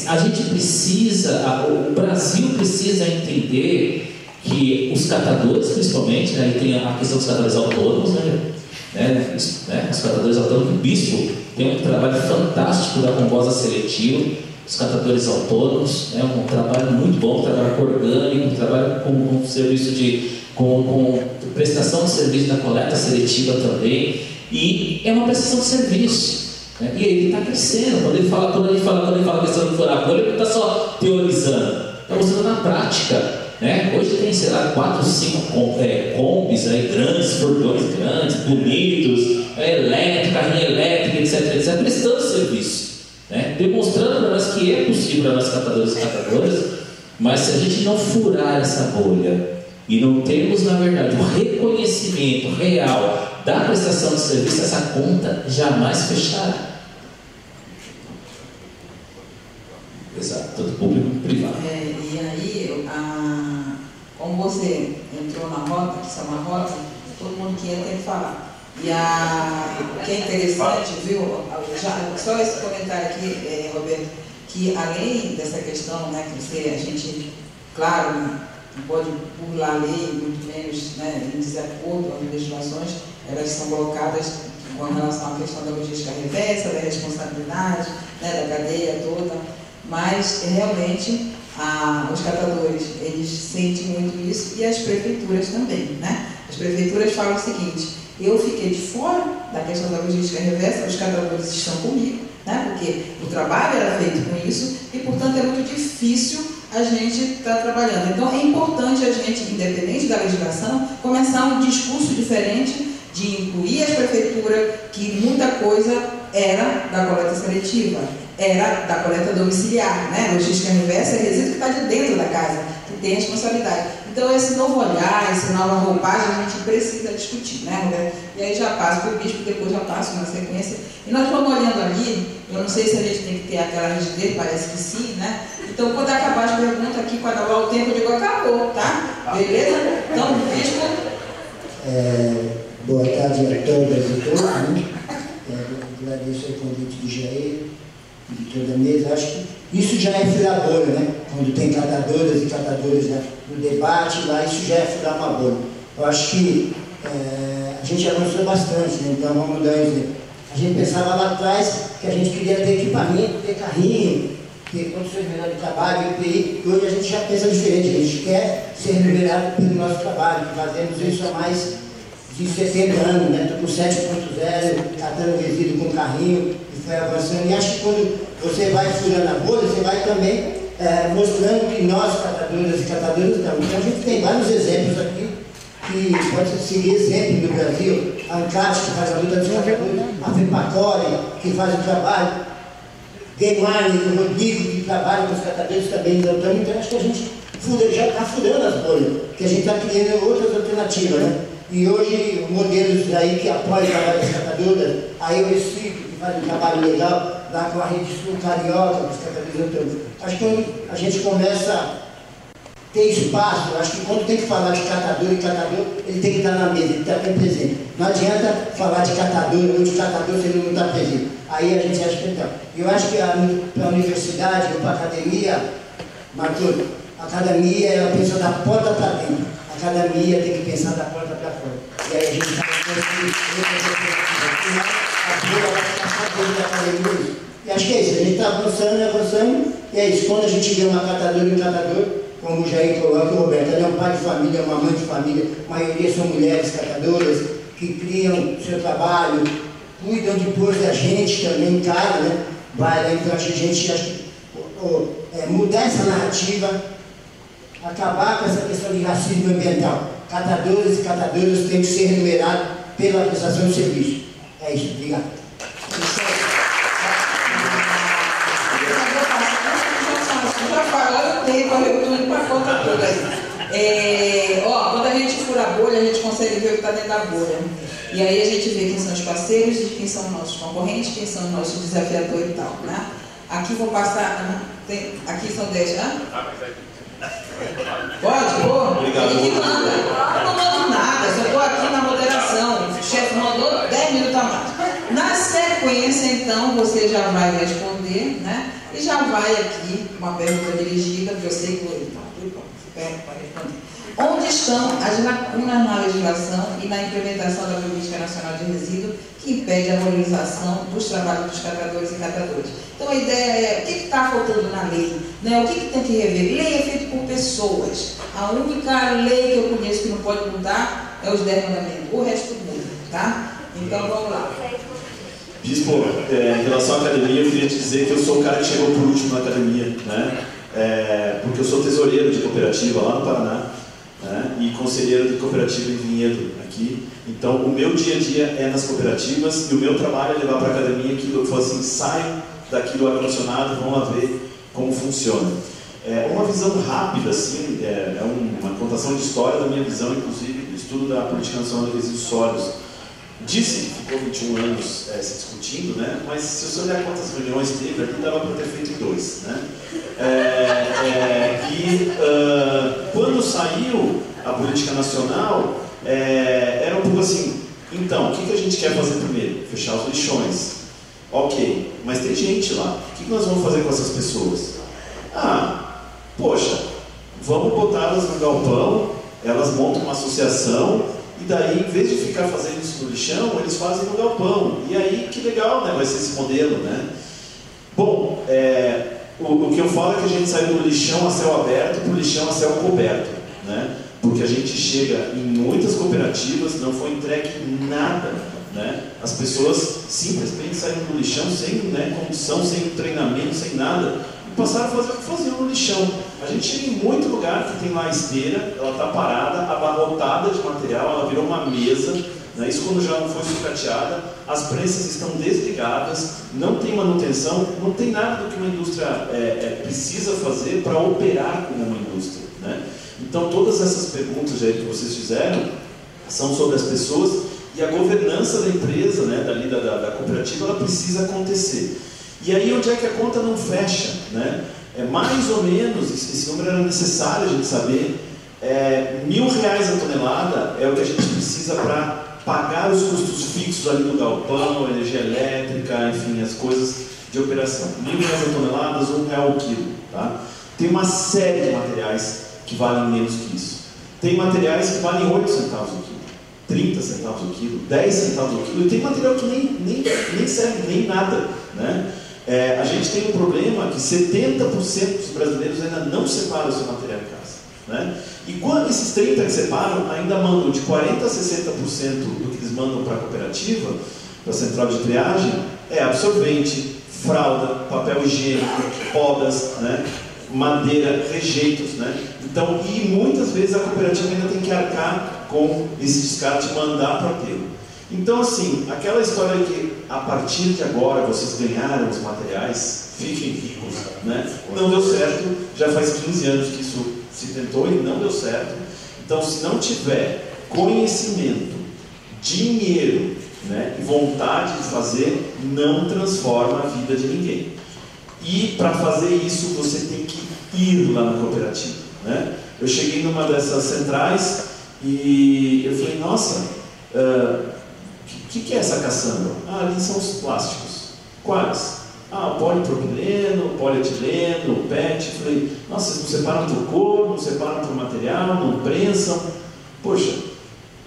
a gente precisa, o Brasil precisa entender que os catadores, principalmente, né, tem a questão dos catadores autônomos, os catadores autônomos, o bispo tem um trabalho fantástico da composta seletiva, os catadores autônomos, um trabalho muito bom, um trabalho orgânico, um trabalho com serviço com prestação de serviço da coleta seletiva também, e é uma prestação de serviço. E ele está crescendo. Quando ele fala questão de furar a bolha, ele não está só teorizando, está mostrando na prática, né? Hoje tem, sei lá, 4 ou 5 combis aí, grandes, furgões grandes, bonitos, elétrico, carrinho elétrico, etc, prestando serviço, né? Demonstrando para nós que é possível para nós catadores e catadoras, mas se a gente não furar essa bolha e não temos, na verdade, o reconhecimento real da prestação de serviço, essa conta jamais fechará. Exato, tanto público como privado. E aí, como você entrou na rota, que isso é uma rota, todo mundo que entra tem que falar. E o que é interessante, viu? Só esse comentário aqui, Roberto, que além dessa questão, né, que a gente, claro, não pode burlar a lei, muito menos, né, em desacordo com as legislações, elas são colocadas com relação à questão da logística reversa, da responsabilidade, né, da cadeia toda, mas realmente os catadores, eles sentem muito isso, e as prefeituras também, né? As prefeituras falam o seguinte: eu fiquei de fora da questão da logística reversa, os catadores estão comigo, né? Porque o trabalho era feito com isso e, portanto, é muito difícil a gente estar trabalhando. Então, é importante a gente, independente da legislação, começar um discurso diferente de incluir as prefeituras, que muita coisa era da coleta seletiva, era da coleta domiciliar, né? Logística reversa é resíduo que está de dentro da casa, que tem responsabilidade. Então, esse novo olhar, essa nova roupagem, a gente precisa discutir, né, Roberto? E aí já passo para o bispo, depois já passo na sequência. E nós vamos olhando ali, eu não sei se a gente tem que ter aquela rigidez, parece que sim, né? Então, quando acabar as perguntas aqui, quando acabar o tempo, eu digo, acabou, tá? Beleza? Então, bispo. Boa tarde a todas e todos, né? Agradeço o convite do Jair, de toda a mesa. Acho que isso já é furar a bolha, né? Quando tem catadoras e catadores, né, no debate, lá isso já é furar uma bolha. Eu acho que a gente avançou bastante, né? Então vamos dar um exemplo. A gente pensava lá atrás que a gente queria ter equipamento, ter carrinho, ter condições melhores de trabalho, EPI, e hoje a gente já pensa diferente. A gente quer ser remunerado pelo nosso trabalho, que fazemos isso há mais de 60 anos, né? Estou com 7.0, catando resíduo com carrinho, e foi avançando. E acho que quando você vai furando a bolha, você vai também mostrando que nós, catadoras e catadores, não. Então a gente tem vários exemplos aqui que pode seguir sempre no Brasil. A ANCAT, que faz a luta dos catadores, a FEPACORE, que faz o trabalho, Guemarne, o Rodrigo, que trabalha com os catadores também. Então acho que a gente já está furando as bolhas, que a gente está criando outras alternativas, né? E hoje, modelos aí que apoiam o trabalho das catadoras, a Eurociclo, que faz um trabalho legal, lá com a Rede Sul Carioca, com os catadores autônomos. Acho que quando a gente começa ter espaço. Eu acho que quando tem que falar de catador e catador, ele tem que estar na mesa, ele está bem presente. Não adianta falar de catador ou de catador se ele não está presente. Aí a gente acha que então. Eu acho que para a universidade ou para a academia, Marcos, a academia ela pensa da porta para dentro. A academia tem que pensar da porta para fora. E aí a gente está e acho que é isso, a gente está avançando, e é isso. Quando a gente vê uma catadora e um catador, como o Jair coloca, o Roberto, ele é um pai de família, uma mãe de família, a maioria são mulheres catadoras, que criam seu trabalho, cuidam depois da gente também em casa, né? Vai lá, então a gente acha que mudar essa narrativa, acabar com essa questão de racismo ambiental. Catadores e catadoras têm que ser remunerados pela prestação de serviço. É isso, obrigado. Já falou o tempo, eu estou indo para a conta toda aí. Quando a gente fura a bolha, a gente consegue ver o que está dentro da bolha. E aí a gente vê quem são os parceiros, quem são os nossos concorrentes, quem são os nossos desafiadores e tal, né? Aqui vou passar... aqui são 10, né? Pode? Obrigado. Ele que manda. Eu não mando nada, só estou aqui na moderação. O chefe mandou 10 minutos a mais. Na sequência, então, você já vai responder, né? E já vai aqui uma pergunta dirigida, que eu sei que você para responder. Onde estão as lacunas na legislação e na implementação da Política Nacional de Resíduos que impede a valorização dos trabalhos dos catadores e catadoras? Então a ideia é, o que está faltando na lei? Né? O que tem que rever? Lei é feita por pessoas. A única lei que eu conheço que não pode mudar é os 10 mandamentos. O resto muda, tá? Então vamos lá. Bispo, em relação à academia, eu queria te dizer que eu sou o cara que chegou por último na academia, né? Porque eu sou tesoureiro de cooperativa lá no Paraná, né? E conselheiro de cooperativa em Vinhedo, aqui. Então, o meu dia a dia é nas cooperativas e o meu trabalho é levar para a academia aquilo que eu falo assim, saiam daqui do ar-condicionado, vão lá ver como funciona. Uma visão rápida, assim, uma contação de história da minha visão, inclusive, do estudo da Política Nacional de Resíduos Sólidos. Disse que ficou 21 anos se discutindo, né? Mas se você olhar quantas reuniões teve, aqui dava para ter feito 2, né? Quando saiu a política nacional, era um pouco assim, então, o que a gente quer fazer primeiro? Fechar os lixões. Ok, mas tem gente lá, o que nós vamos fazer com essas pessoas? Poxa, vamos botá-las no galpão, elas montam uma associação, e daí, em vez de ficar fazendo isso no lixão, eles fazem no galpão. E aí, que legal, né? Vai ser esse modelo, né? Bom, o que eu falo é que a gente sai do lixão a céu aberto para o lixão a céu coberto, né? Porque a gente chega em muitas cooperativas, não foi entregue nada, né? As pessoas simplesmente saíram do lixão sem, né, condição, sem treinamento, sem nada, e passaram a fazer o que faziam no lixão. A gente chega em muito lugar que tem lá a esteira, ela está parada, abarrotada de material, ela virou uma mesa, né? Isso quando já não foi sucateada, as prensas estão desligadas, não tem manutenção, não tem nada do que uma indústria precisa fazer para operar como uma indústria, né? Então todas essas perguntas aí que vocês fizeram são sobre as pessoas e a governança da empresa, né, da cooperativa, ela precisa acontecer. E aí onde é que a conta não fecha, né? Mais ou menos, esse número era necessário a gente saber, R$1.000 a tonelada é o que a gente precisa para pagar os custos fixos ali do galpão, energia elétrica, enfim, as coisas de operação. R$1.000 a tonelada, R$1 o quilo, tá? Tem uma série de materiais que valem menos que isso. Tem materiais que valem 8 centavos o quilo, 30 centavos o quilo, 10 centavos o quilo, e tem material que nem serve nem nada, né? A gente tem um problema que 70% dos brasileiros ainda não separam o seu material em casa, né? E quando esses 30% que separam, ainda mandam de 40% a 60% do que eles mandam para a cooperativa, para a central de triagem, absorvente, fralda, papel higiênico, podas, né? Madeira, rejeitos, né? Então, e muitas vezes a cooperativa ainda tem que arcar com esse descarte e mandar para o aterro. Então, assim, aquela história que a partir de agora vocês ganharam os materiais, fiquem ricos, né? Não deu certo, já faz 15 anos que isso se tentou e não deu certo. Então, se não tiver conhecimento, dinheiro, né, e vontade de fazer, não transforma a vida de ninguém. E para fazer isso, você tem que ir lá na cooperativa, né? Eu cheguei numa dessas centrais e eu falei, nossa, o que é essa caçamba? Ah, ali são os plásticos. Quais? Ah, o polipropileno, o polietileno, o PET. Eu falei, nossa, vocês não separam por cor, não separam por material, não prensam. Poxa,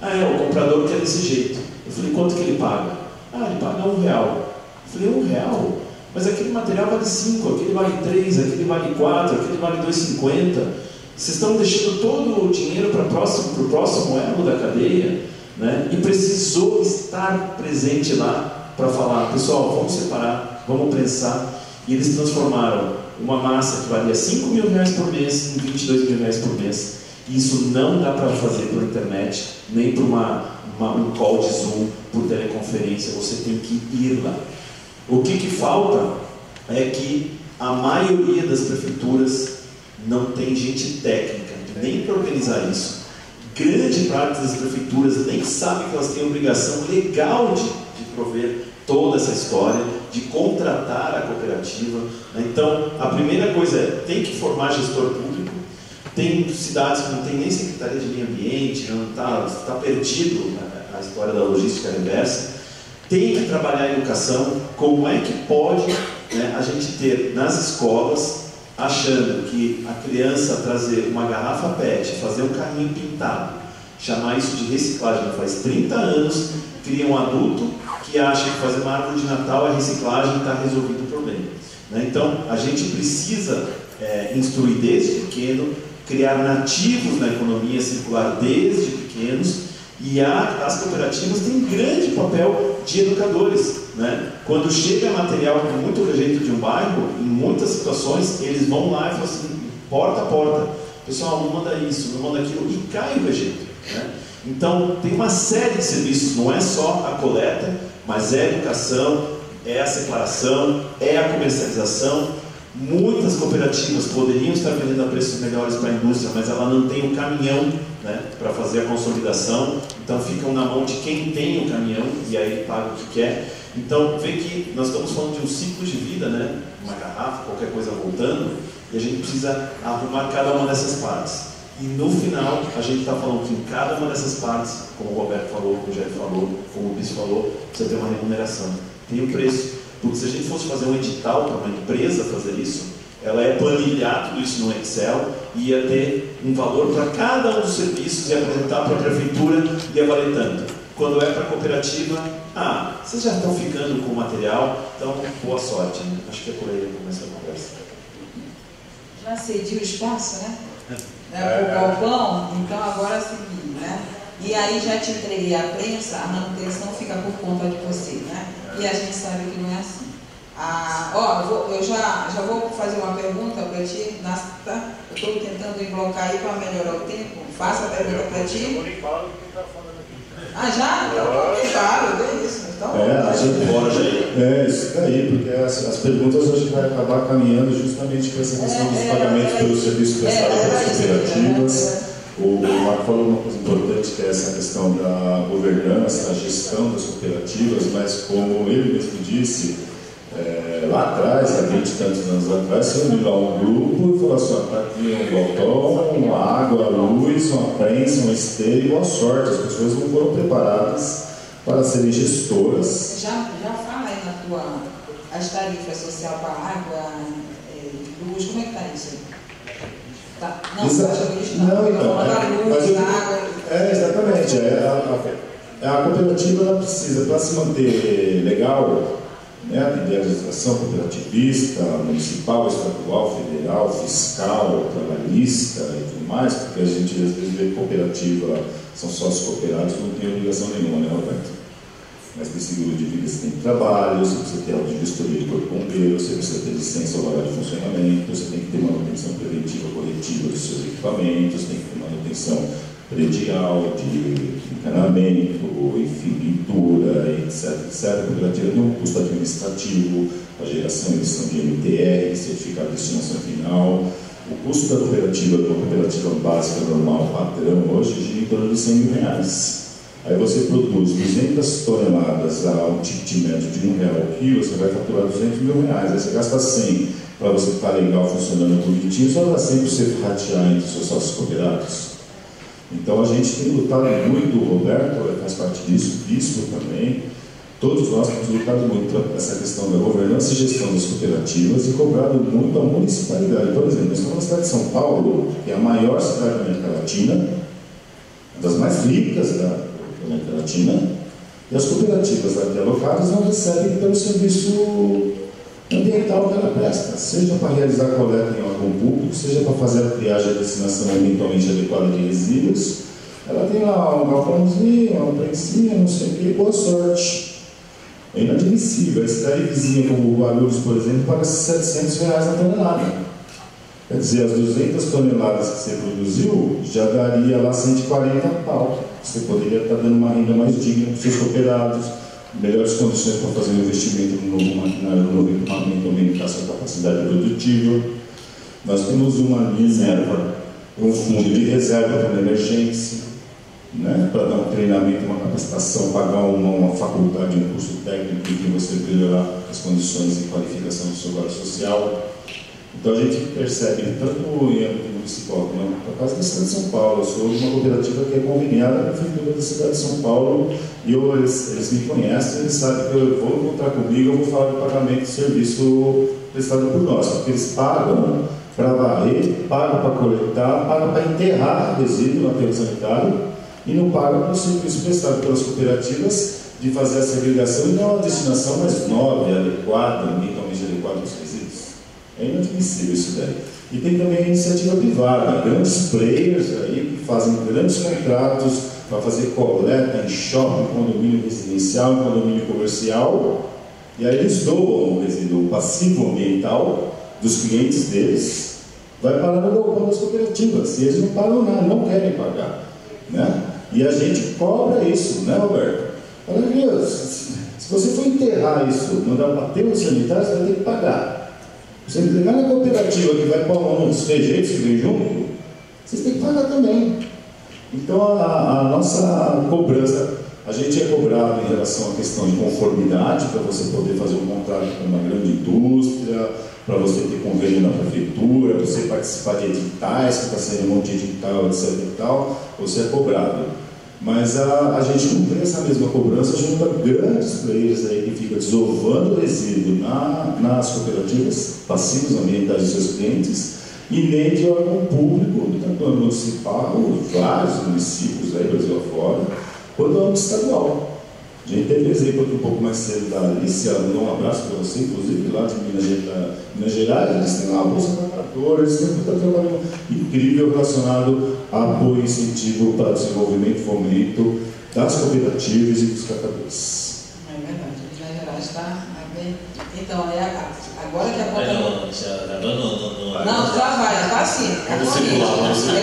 o comprador quer desse jeito. Eu falei, quanto que ele paga? Ah, ele paga R$1. Eu falei, R$1? Mas aquele material vale 5, aquele vale 3, aquele vale 4, aquele vale 2,50. Vocês estão deixando todo o dinheiro para o próximo elo da cadeia, né? E precisou estar presente lá para falar, pessoal, vamos separar, vamos prensar. E eles transformaram uma massa que valia R$5 mil por mês em R$22 mil por mês. E isso não dá para fazer por internet, nem por um call de Zoom, por teleconferência, você tem que ir lá. O que falta é que a maioria das prefeituras não tem gente técnica, nem para organizar isso. Grande parte das prefeituras nem sabe que elas têm a obrigação legal de prover toda essa história, de contratar a cooperativa. Então, a primeira coisa é, tem que formar gestor público. Tem cidades que não tem nem Secretaria de Meio Ambiente, não está perdido a história da logística reversa. Tem que trabalhar a educação. Como é que pode, né, a gente ter nas escolas, achando que a criança trazer uma garrafa PET, fazer um carrinho pintado, chamar isso de reciclagem, faz 30 anos, cria um adulto que acha que fazer uma árvore de Natal é reciclagem e está resolvido o problema, né? Então, a gente precisa instruir desde pequeno, criar nativos na economia circular desde pequenos, e as cooperativas têm um grande papel de educadores, né? Quando chega material com muito rejeito de um bairro, em muitas situações, eles vão lá e falam assim, porta a porta, pessoal, não manda isso, não manda aquilo, e cai o rejeito, né? Então, tem uma série de serviços, não é só a coleta, mas é a educação, é a separação, é a comercialização. Muitas cooperativas poderiam estar vendendo a preços melhores para a indústria, mas ela não tem o caminhão, né, para fazer a consolidação, então ficam na mão de quem tem o caminhão e aí paga o que quer. Então, vê que nós estamos falando de um ciclo de vida, né, uma garrafa, qualquer coisa voltando, e a gente precisa arrumar cada uma dessas partes. E no final, a gente está falando que em cada uma dessas partes, como o Roberto falou, como o Rogério falou, como o Bis falou, precisa ter uma remuneração. Tem o preço. Porque se a gente fosse fazer um edital para uma empresa fazer isso, ela ia planilhar tudo isso no Excel e ia ter um valor para cada um dos serviços e apresentar para a prefeitura e ia valer tanto. Quando é para a cooperativa, vocês já estão ficando com o material, então boa sorte, né? Acho que é por aí que começa a conversa. Já cedi o espaço, né? O galpão, então agora é o seguinte, né? E aí já te entreguei a prensa, a manutenção fica por conta de você, né? E a gente sabe que não é assim. Eu já vou fazer uma pergunta para ti, tá? Eu estou tentando emblocar aí para melhorar o tempo. Faça a pergunta para ti. Já? Então, claro, é isso. Então, isso daí, porque as perguntas a gente vai acabar caminhando justamente para essa questão dos pagamentos pelos serviços prestados pelas cooperativas. O Marco falou uma coisa importante, que é essa questão da governança, a gestão das cooperativas, mas como ele mesmo disse, lá atrás, há 20 e tantos anos atrás, se uniu lá um grupo e falou assim, está aqui um galpão, uma água, luz, uma prensa, uma esteira e boa sorte. As pessoas não foram preparadas para serem gestoras. Já fala aí na tua as tarifas social para água, luz, como é que está isso aí? Tá. Não, exatamente. A cooperativa ela precisa, para se manter legal, né, atender a legislação cooperativista, municipal, estadual, federal, fiscal, trabalhista e tudo mais, porque a gente às vezes vê que cooperativa são sócios cooperados, não tem obrigação nenhuma, né, Roberto? Mas tem seguro de vida, você tem trabalho, você precisa ter auto de vistoria de corpo bombeiro, você precisa ter licença horária de funcionamento, você tem que ter manutenção preventiva corretiva dos seus equipamentos, tem que ter manutenção predial, de encanamento, enfim, pintura, etc. A cooperativa tem um custo administrativo, a geração e emissão de MTR, certificado de destinação final. O custo da cooperativa, de uma cooperativa básica, normal, padrão, hoje gira em torno de R$100 mil. Aí você produz 200 toneladas a um ticket médio de R$1 o quilo, você vai faturar R$200 mil. Aí você gasta 100 para você ficar legal, funcionando bonitinho, só dá sempre você ratear entre os seus sócios cooperados. Então a gente tem lutado muito, o Roberto faz parte disso, o Bispo também, todos nós temos lutado muito para essa questão da governança e gestão das cooperativas e cobrado muito a municipalidade. Por exemplo, nós estamos na cidade de São Paulo, que é a maior cidade da América Latina, uma das mais ricas da América Latina, e as cooperativas aqui alocadas não recebem pelo serviço ambiental que ela presta, seja para realizar coleta em órgão público, seja para fazer a triagem e destinação ambientalmente adequada de resíduos. Ela tem lá um galpãozinho, uma prensinha, não sei o que, boa sorte. É inadmissível. A cidade vizinha, como Guarulhos, por exemplo, paga R$700 na tonelada. Quer dizer, as 200 toneladas que você produziu já daria lá 140 pau. Você poderia estar dando uma renda mais digna para os seus cooperados, melhores condições para fazer um investimento no novo maquinário, no novo equipamento, aumentar sua capacidade produtiva. Nós temos uma reserva, um fundo de reserva para uma emergência, né, para dar um treinamento, uma capacitação, pagar uma faculdade, um curso técnico em que você melhorar as condições de qualificação do seu guarda social. Então a gente percebe, tanto em âmbito municipal como por causa da cidade de São Paulo. Eu sou de uma cooperativa que é conveniada na prefeitura da cidade de São Paulo e eles me conhecem, eles sabem que eu vou encontrar comigo, eu vou falar do pagamento de serviço prestado por nós, porque eles pagam para varrer, pagam para coletar, pagam para enterrar resíduo no aterro sanitário e não pagam pelo serviço prestado pelas cooperativas de fazer a segregação e não a destinação mais nobre, adequada, ambientalmente adequada aos resíduos. É inadmissível isso daí. E tem também a iniciativa privada, grandes players aí que fazem grandes contratos para fazer coleta em shopping, condomínio residencial, em condomínio comercial, e aí eles doam o resíduo passivo ambiental dos clientes deles, vai parar no galpão das cooperativas, e eles não pagam nada, não querem pagar, né? E a gente cobra isso, né, Roberto? Fala, Deus, se você for enterrar isso, mandar para aterro sanitário, você vai ter que pagar. Você entregar na cooperativa que vai pôr a mão nos rejeitos que vem junto, vocês têm que pagar também. Então a nossa cobrança, a gente é cobrado em relação à questão de conformidade, para você poder fazer um contrato com uma grande indústria, para você ter convênio na prefeitura, para você participar de editais, que está saindo um monte de edital, etc e tal, você é cobrado. Mas a gente não tem essa mesma cobrança junto a grandes players aí que ficam desovando resíduo nas cooperativas, passivos ambientais dos seus clientes, e nem de órgão público, tanto no municipal, vários municípios aí, Brasil afora, quanto no âmbito estadual. A gente teve exemplo aqui um pouco mais cedo da Alicia, mandou um abraço para você, inclusive lá de Minas Gerais, eles têm lá a Bolsa Catadora, eles têm um trabalho incrível relacionado a apoio e incentivo para o desenvolvimento e fomento das cooperativas e dos catadores. É verdade, Minas Gerais está bem. Então, agora que a conta. Não, já vai, está assim. É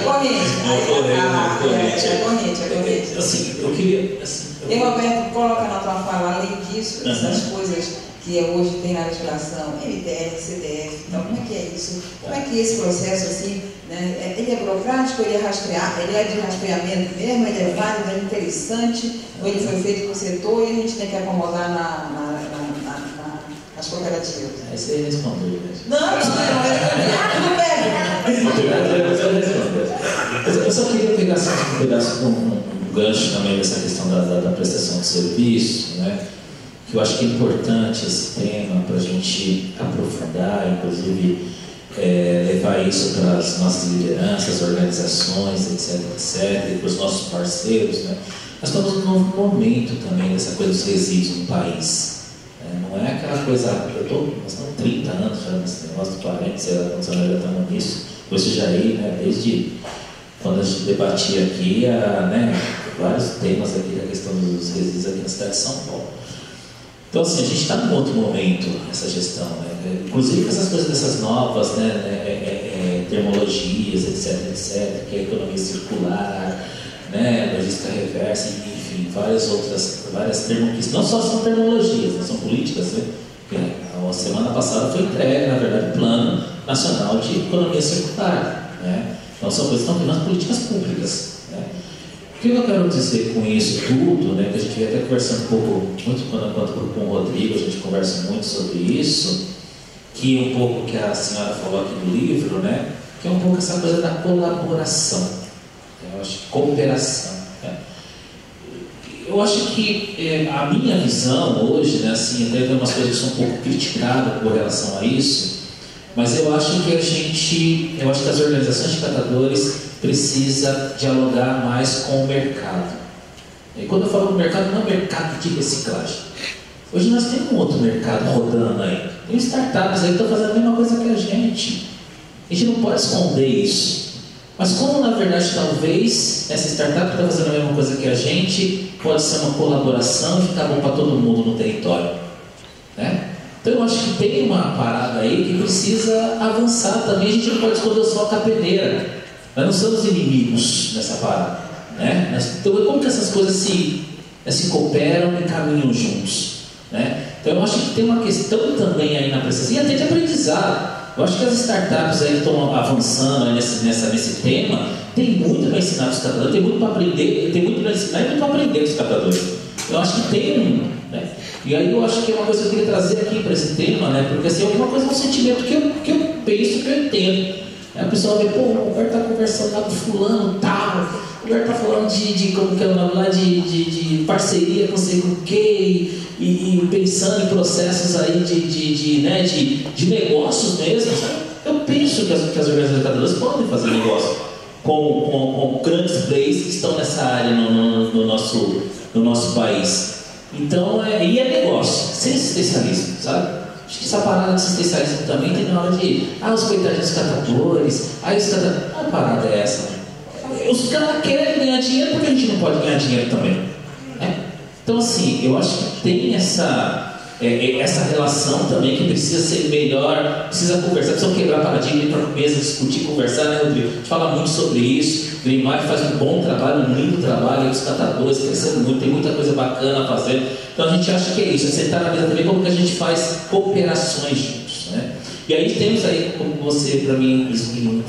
corrente. Assim, eu queria. E Roberto, coloca na tua fala, além disso, essas coisas que hoje tem na legislação, MTR, CDF, então como é que é isso? Como é que esse processo, assim, né, ele é burocrático, ele é de rastreamento mesmo, ele é válido, ele é interessante, ou ele foi feito por setor e a gente tem que acomodar nas cooperativas? Aí você respondeu, né? Não, eu só queria pegar um pedaço um gancho também dessa questão da prestação de serviço, né? Que eu acho que é importante esse tema para a gente aprofundar, inclusive levar isso para as nossas lideranças, organizações, etc, e para os nossos parceiros, né? Nós estamos num novo momento também dessa coisa dos resíduos no país. Não é aquela coisa, nós estamos 30 anos já nesse negócio do 40, sei lá quantos anos já estamos nisso, isso já aí, né, desde quando a gente debatia aqui, né, vários temas aqui da questão dos resíduos aqui na cidade de São Paulo. Então, assim, a gente está num outro momento, essa gestão, né, inclusive essas coisas dessas novas, né, termologias, etc, que é a economia circular, né, logística reversa, enfim, várias termologias, não só são termologias, né, são políticas, né? A semana passada foi entregue, na verdade, o Plano Nacional de Economia Circular, né? Então são coisas que estão nas políticas públicas, né? O que eu quero dizer com isso tudo, né, que a gente vem até conversando um pouco, muito quando com o Rodrigo, a gente conversa muito sobre isso, que um pouco que a senhora falou aqui no livro, né? Que é um pouco essa coisa da colaboração, eu acho, cooperação, né? Eu acho que a minha visão hoje, né, assim, até tem umas coisas que são um pouco criticadas por relação a isso, mas eu acho que as organizações de catadores precisam dialogar mais com o mercado. E quando eu falo do mercado, não é mercado de reciclagem. Hoje nós temos um outro mercado rodando aí. Tem startups aí que estão fazendo a mesma coisa que a gente. A gente não pode esconder isso. Mas como na verdade talvez essa startup que está fazendo a mesma coisa que a gente pode ser uma colaboração e ficar bom para todo mundo no território, né? Então eu acho que tem uma parada aí que precisa avançar também. A gente não pode esconder só a peneira. Nós não somos inimigos nessa parada, né? Então como que essas coisas se cooperam e caminham juntos, né? Então eu acho que tem uma questão também aí na prestação, e até de aprendizado. Eu acho que as startups aí que estão avançando aí nesse tema, tem muito para ensinar os catadores, tem muito para aprender, tem muito para ensinar e muito para aprender os catadores. Eu acho que tem né? E aí eu acho que é uma coisa que eu queria trazer aqui para esse tema, né? Porque assim, alguma coisa é um sentimento que eu penso, que eu entendo. Aí a pessoa vê, pô, o Roberto está conversando lá com fulano, tal, o Roberto está falando de como que é o nome lá, de parceria com sei com o quê, e pensando em processos aí de negócios mesmo, sabe? Eu penso que as organizações de catadores podem fazer negócio com grandes players que estão nessa área no nosso país. Então, e é negócio, sem assistencialismo, sabe? Acho que essa parada de assistencialismo também tem na hora de os coitadinhos catadores, os catadores. A parada é essa, né? Os caras querem ganhar dinheiro porque a gente não pode ganhar dinheiro também, né? Então, assim, eu acho que tem essa relação também que precisa ser melhor, precisa conversar, precisa quebrar paradigma, ir para a mesa, discutir, conversar, né, Rodrigo? A gente fala muito sobre isso. O Grimari faz um bom trabalho, um lindo trabalho, os catadores crescendo muito, tem muita coisa bacana a fazer. Então a gente acha que é isso, é sentar na mesa também como que a gente faz cooperações juntos, né? E aí temos aí, como você, para mim,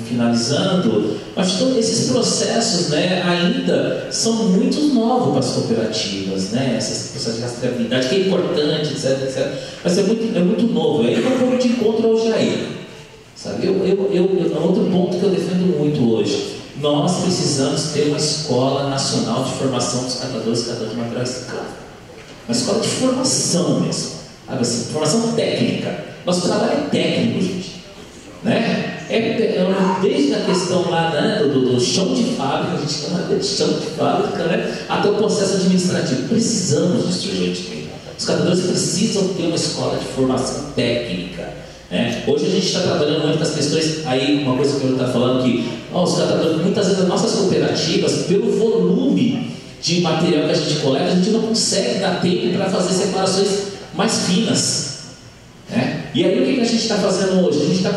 finalizando, acho que todos esses processos, né, ainda são muito novos para as cooperativas, né? Esses processos de rastreabilidade, que é importante, etc. Mas é muito novo. Aí eu vou de encontro ao Jair, sabe? Outro ponto que eu defendo muito hoje, nós precisamos ter uma escola nacional de formação dos catadores de material reciclável. Uma escola de formação mesmo, sabe assim, formação técnica. Nosso trabalho é técnico, gente, né? Desde a questão lá, né, do chão de fábrica, a gente chama de chão de fábrica, né, até o processo administrativo. Precisamos disso, gente. Os catadores precisam ter uma escola de formação técnica, né? Hoje a gente está trabalhando muito com as questões, aí uma coisa que eu estou falando que os catadores, muitas vezes as nossas cooperativas, pelo volume de material que a gente coleta, a gente não consegue dar tempo para fazer separações mais finas, né? E aí o que a gente está fazendo hoje? A gente está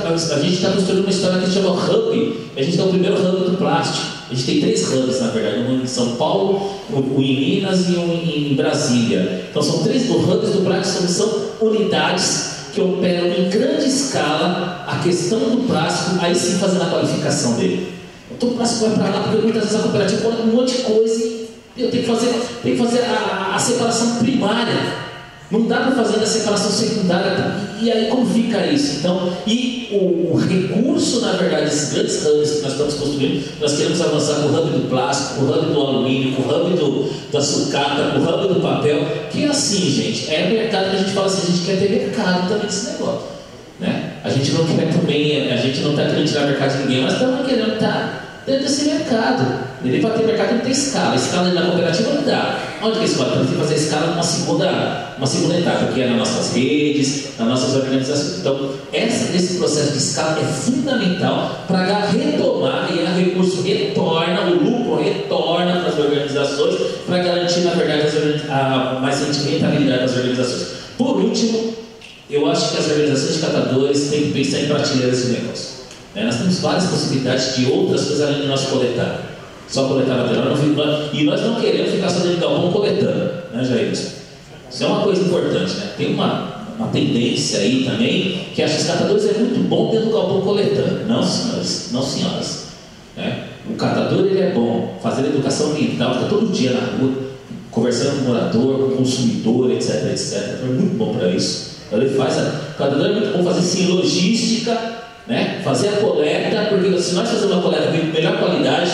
construindo uma história que chama Hub. A gente tem o primeiro Hub do plástico. A gente tem 3 hubs, na verdade, um em São Paulo, um em Minas e um em Brasília. Então são 3 hubs do plástico, são unidades que operam em grande escala a questão do plástico, aí sim fazendo a qualificação dele. Então o plástico vai para lá porque muitas vezes a cooperativa coloca um monte de coisa e eu tenho que fazer a separação primária. Não dá para fazer a separação secundária. E aí como fica isso? Então, e o recurso, na verdade, desses grandes hubs que nós estamos construindo, nós queremos avançar com o hub do plástico, com o hub do alumínio, com o hub da sucata, com o hub do papel, que é assim, gente, é mercado que a gente fala assim, a gente quer ter mercado também desse negócio, né? A gente não quer também, a gente não está querendo tirar mercado de ninguém, mas estamos querendo estar dentro desse mercado. Ele para ter mercado não tem escala. A escala na cooperativa não dá. Onde que isso vai? Tem que fazer a escala numa segunda etapa, que é nas nossas redes, nas nossas organizações. Então, esse processo de escala é fundamental para retomar, e o recurso retorna, o lucro retorna para as organizações, para garantir, na verdade, a mais rentabilidade das organizações. Por último, eu acho que as organizações de catadores têm que pensar em prateleiras de negócio. Nós temos várias possibilidades de outras coisas além de nós coletar. Só coletar material, e nós não queremos ficar só dentro do galpão coletando, né, Jair? Isso é uma coisa importante, né? Tem uma tendência aí também que acha que os catadores é muito bom dentro do galpão coletando. Não, senhores, não, senhoras, né? O catador ele é bom fazendo educação ambiental, fica todo dia na rua, conversando com o morador, com o consumidor, etc. É muito bom para isso. Ele faz o catador é muito bom fazer sim logística, né? Fazer a coleta, porque se nós fazermos uma coleta de melhor qualidade,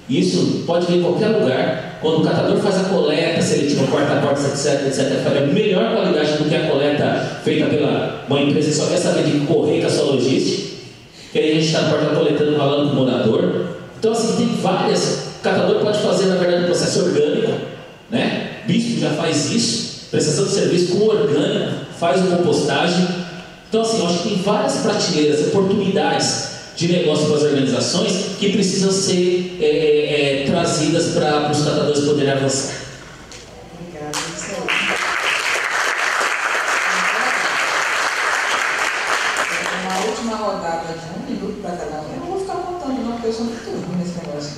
isso pode vir em qualquer lugar. Quando o catador faz a coleta seletiva, porta a porta, etc, é melhor qualidade do que a coleta feita pela uma empresa que só quer saber de correr com a sua logística. Que aí a gente está na porta coletando, falando com o morador. Então, assim, tem várias. O catador pode fazer, na verdade, um processo orgânico, né? Bispo já faz isso, prestação de serviço com orgânico, faz a compostagem. Então, assim, eu acho que tem várias prateleiras, oportunidades de negócio para as organizações que precisam ser trazidas para os catadores poderem avançar. Obrigada, uma última rodada de 1 minuto para cada um. Eu não vou ficar contando, não, porque eu sou muito ruim nesse negócio.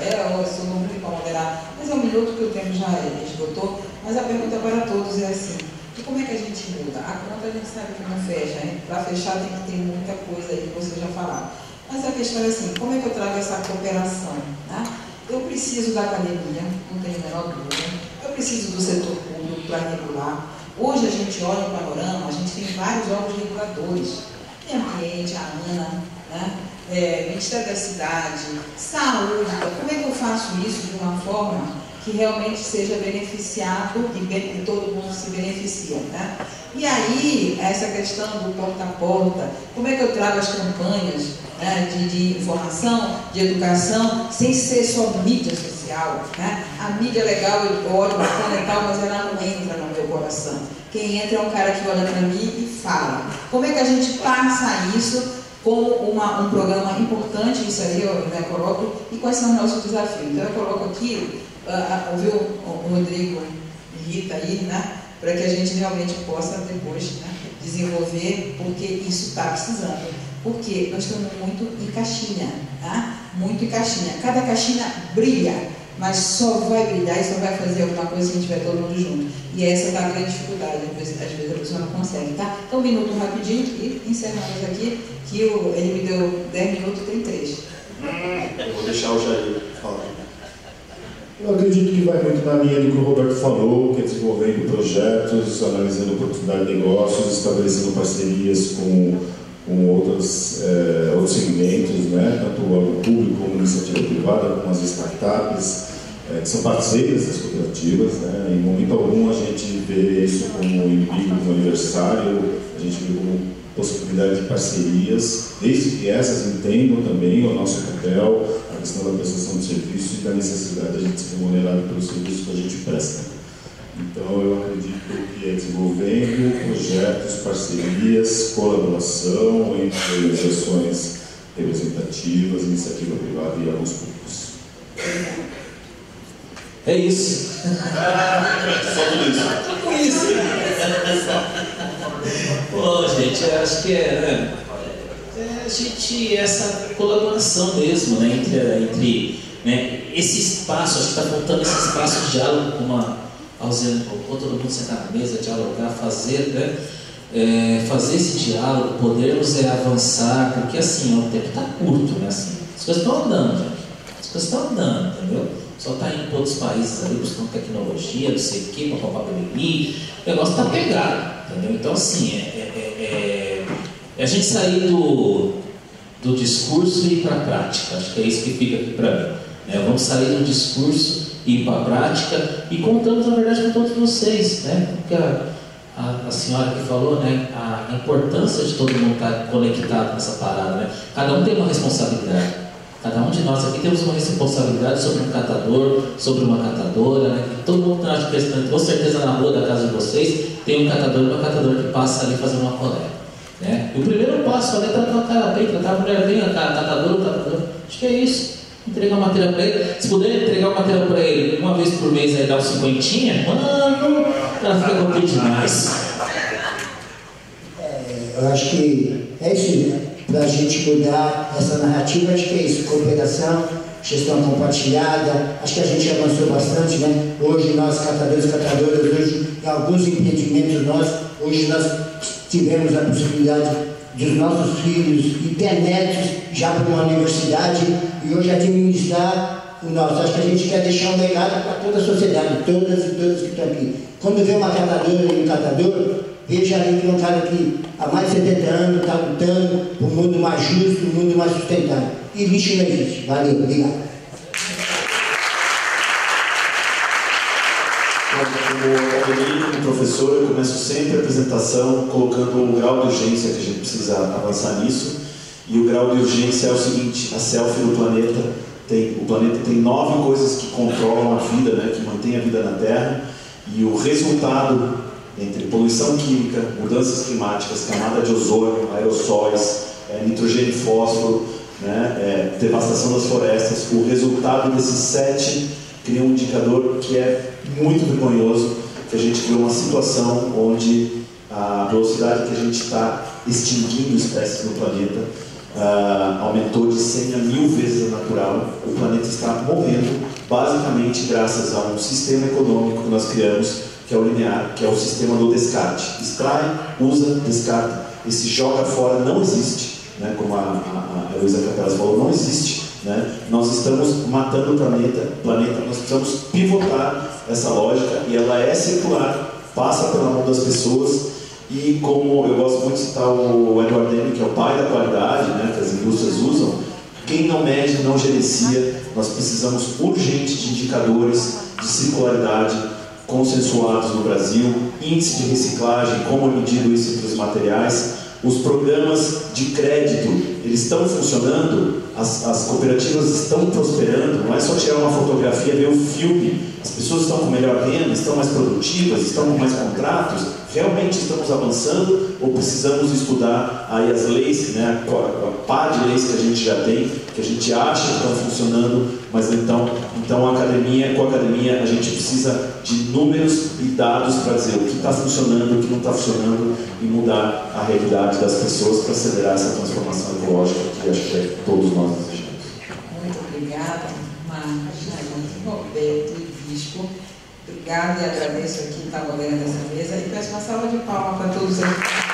Eu sou muito ruim para moderar, mas é 1 minuto que o tempo já esgotou. Mas a pergunta para todos é assim: e como é que a gente muda? A conta a gente sabe que não fecha, hein? Para fechar tem que ter muita coisa aí que vocês já falaram. Mas a questão é assim: como é que eu trago essa cooperação? Né? Eu preciso da academia, não tenho a menor dúvida. Eu preciso do setor público para regular. Hoje a gente olha o panorama, a gente tem vários órgãos reguladores. Meio ambiente, a ANA, né? Ministério da Cidade, Saúde. Como é que eu faço isso de uma forma que realmente seja beneficiado e todo mundo se beneficia, né? E aí, essa questão do porta a porta, como é que eu trago as campanhas, né, de informação, de educação, sem ser só mídia social, né? A mídia legal, eu olho bacana e tal, mas ela não entra no meu coração. Quem entra é um cara que olha para mim e fala. Como é que a gente passa isso como um programa importante, isso aí eu coloco, e quais são os nossos desafios? Então eu coloco aqui, ouviu o Rodrigo e Rita aí, né? Para que a gente realmente possa depois, né, desenvolver, porque isso está precisando. Porque nós estamos muito em caixinha, tá? Muito em caixinha. Cada caixinha brilha, mas só vai brilhar e só vai fazer alguma coisa se a gente tiver todo mundo junto. E essa está a grande dificuldade, às vezes a pessoa não consegue, tá? Então, 1 minuto rapidinho e encerramos aqui, que ele me deu 10 minutos e tem 3. Eu vou deixar o Jair falar. Eu acredito que vai muito na linha do que o Roberto falou, que é desenvolvendo projetos, analisando oportunidade de negócios, estabelecendo parcerias com outros segmentos, né? Tanto o órgão público como a iniciativa privada, como as startups, que são parceiras das cooperativas, né? Em momento algum a gente vê isso como inimigo, como adversário, a gente vê como possibilidade de parcerias, desde que essas entendam também o nosso papel, a questão da prestação de serviço e da necessidade de a gente ser remunerado pelos serviços que a gente presta. Então, eu acredito que é desenvolvendo projetos, parcerias, colaboração entre organizações representativas, iniciativa privada e órgãos públicos. É isso. Só tudo isso. Tudo isso. Bom, gente, eu acho que essa colaboração mesmo, né, entre né, esse espaço, acho que está faltando esse espaço de diálogo, como todo mundo sentar na mesa, dialogar, fazer, né, fazer esse diálogo, podermos avançar, porque assim, o tempo está curto, né, assim, as coisas estão andando, gente, as coisas estão andando, entendeu? Só está indo para outros países ali buscando tecnologia, não sei o que, o negócio está pegado, entendeu? Então, assim, a gente sair do discurso e ir para a prática, acho que é isso que fica aqui para mim. Né? Vamos sair do discurso e ir para a prática e contamos, na verdade, com todos vocês, né? Porque a senhora que falou, né, a importância de todo mundo estar conectado nessa parada, né? Cada um tem uma responsabilidade. Cada um de nós aqui temos uma responsabilidade sobre um catador, sobre uma catadora, né? Todo mundo tem, com certeza na rua da casa de vocês tem um catador e uma catadora que passa ali fazendo uma coleta, né? E o primeiro passo ali é tratar o cara bem, tratar a mulher bem, a catadora, o catador. Acho que é isso. Entregar uma matéria para ele. Se puder entregar uma matéria para ele uma vez por mês e dar um 50, mano, ela fica contente demais. Eu acho que é isso, né? Para a gente mudar essa narrativa, acho que é isso, cooperação, gestão compartilhada, acho que a gente avançou bastante, né? Hoje nós, catadores e catadoras, hoje em alguns empreendimentos hoje nós tivemos a possibilidade dos nossos filhos e ter netos já para uma universidade e hoje administrar o nosso. Acho que a gente quer deixar um legado para toda a sociedade, todas e todos que estão aqui. Quando vê uma catadora e um catador, Veja ali que é um cara que há mais de 70 anos está lutando por um mundo mais justo, um mundo mais sustentável. E lixo não existe. Valeu, obrigado. Como professor, eu começo sempre a apresentação colocando o grau de urgência que a gente precisa avançar nisso. E o grau de urgência é o seguinte: a selfie do planeta o planeta tem 9 coisas que controlam a vida, né, que mantém a vida na Terra, e o resultado entre poluição química, mudanças climáticas, camada de ozônio, aerossóis, nitrogênio e fósforo, né, devastação das florestas, o resultado desses 7 cria um indicador que é muito vergonhoso, que a gente criou uma situação onde a velocidade que a gente está extinguindo espécies no planeta aumentou de 100 a 1000 vezes a natural. O planeta está morrendo basicamente graças a um sistema econômico que nós criamos, que é o linear, que é o sistema do descarte. Extrai, usa, descarta. Esse joga fora não existe, né? Como a Heloísa Capelas falou, não existe. Né? Nós estamos matando o planeta, nós precisamos pivotar essa lógica, e ela é circular, passa pela mão das pessoas. E como eu gosto muito de citar o Edward Deming, que é o pai da qualidade, né, que as indústrias usam, quem não mede não gerencia. Nós precisamos urgente de indicadores de circularidade consensuados no Brasil, índice de reciclagem, como é medido isso entre os materiais. Os programas de crédito, eles estão funcionando, as cooperativas estão prosperando, não é só tirar uma fotografia, ver o filme. As pessoas estão com melhor renda, estão mais produtivas, estão com mais contratos. Realmente estamos avançando ou precisamos estudar aí as leis, né, a pá de leis que a gente já tem, que a gente acha que estão funcionando, mas então com a academia a gente precisa de números e dados para dizer o que está funcionando, o que não está funcionando, e mudar a realidade das pessoas para acelerar essa transformação ecológica que acho que todos nós desejamos. Muito obrigada, Marcos, Roberto e Bispo. Obrigada e agradeço aqui estar moderando essa mesa, e peço uma salva de palmas para todos aqui.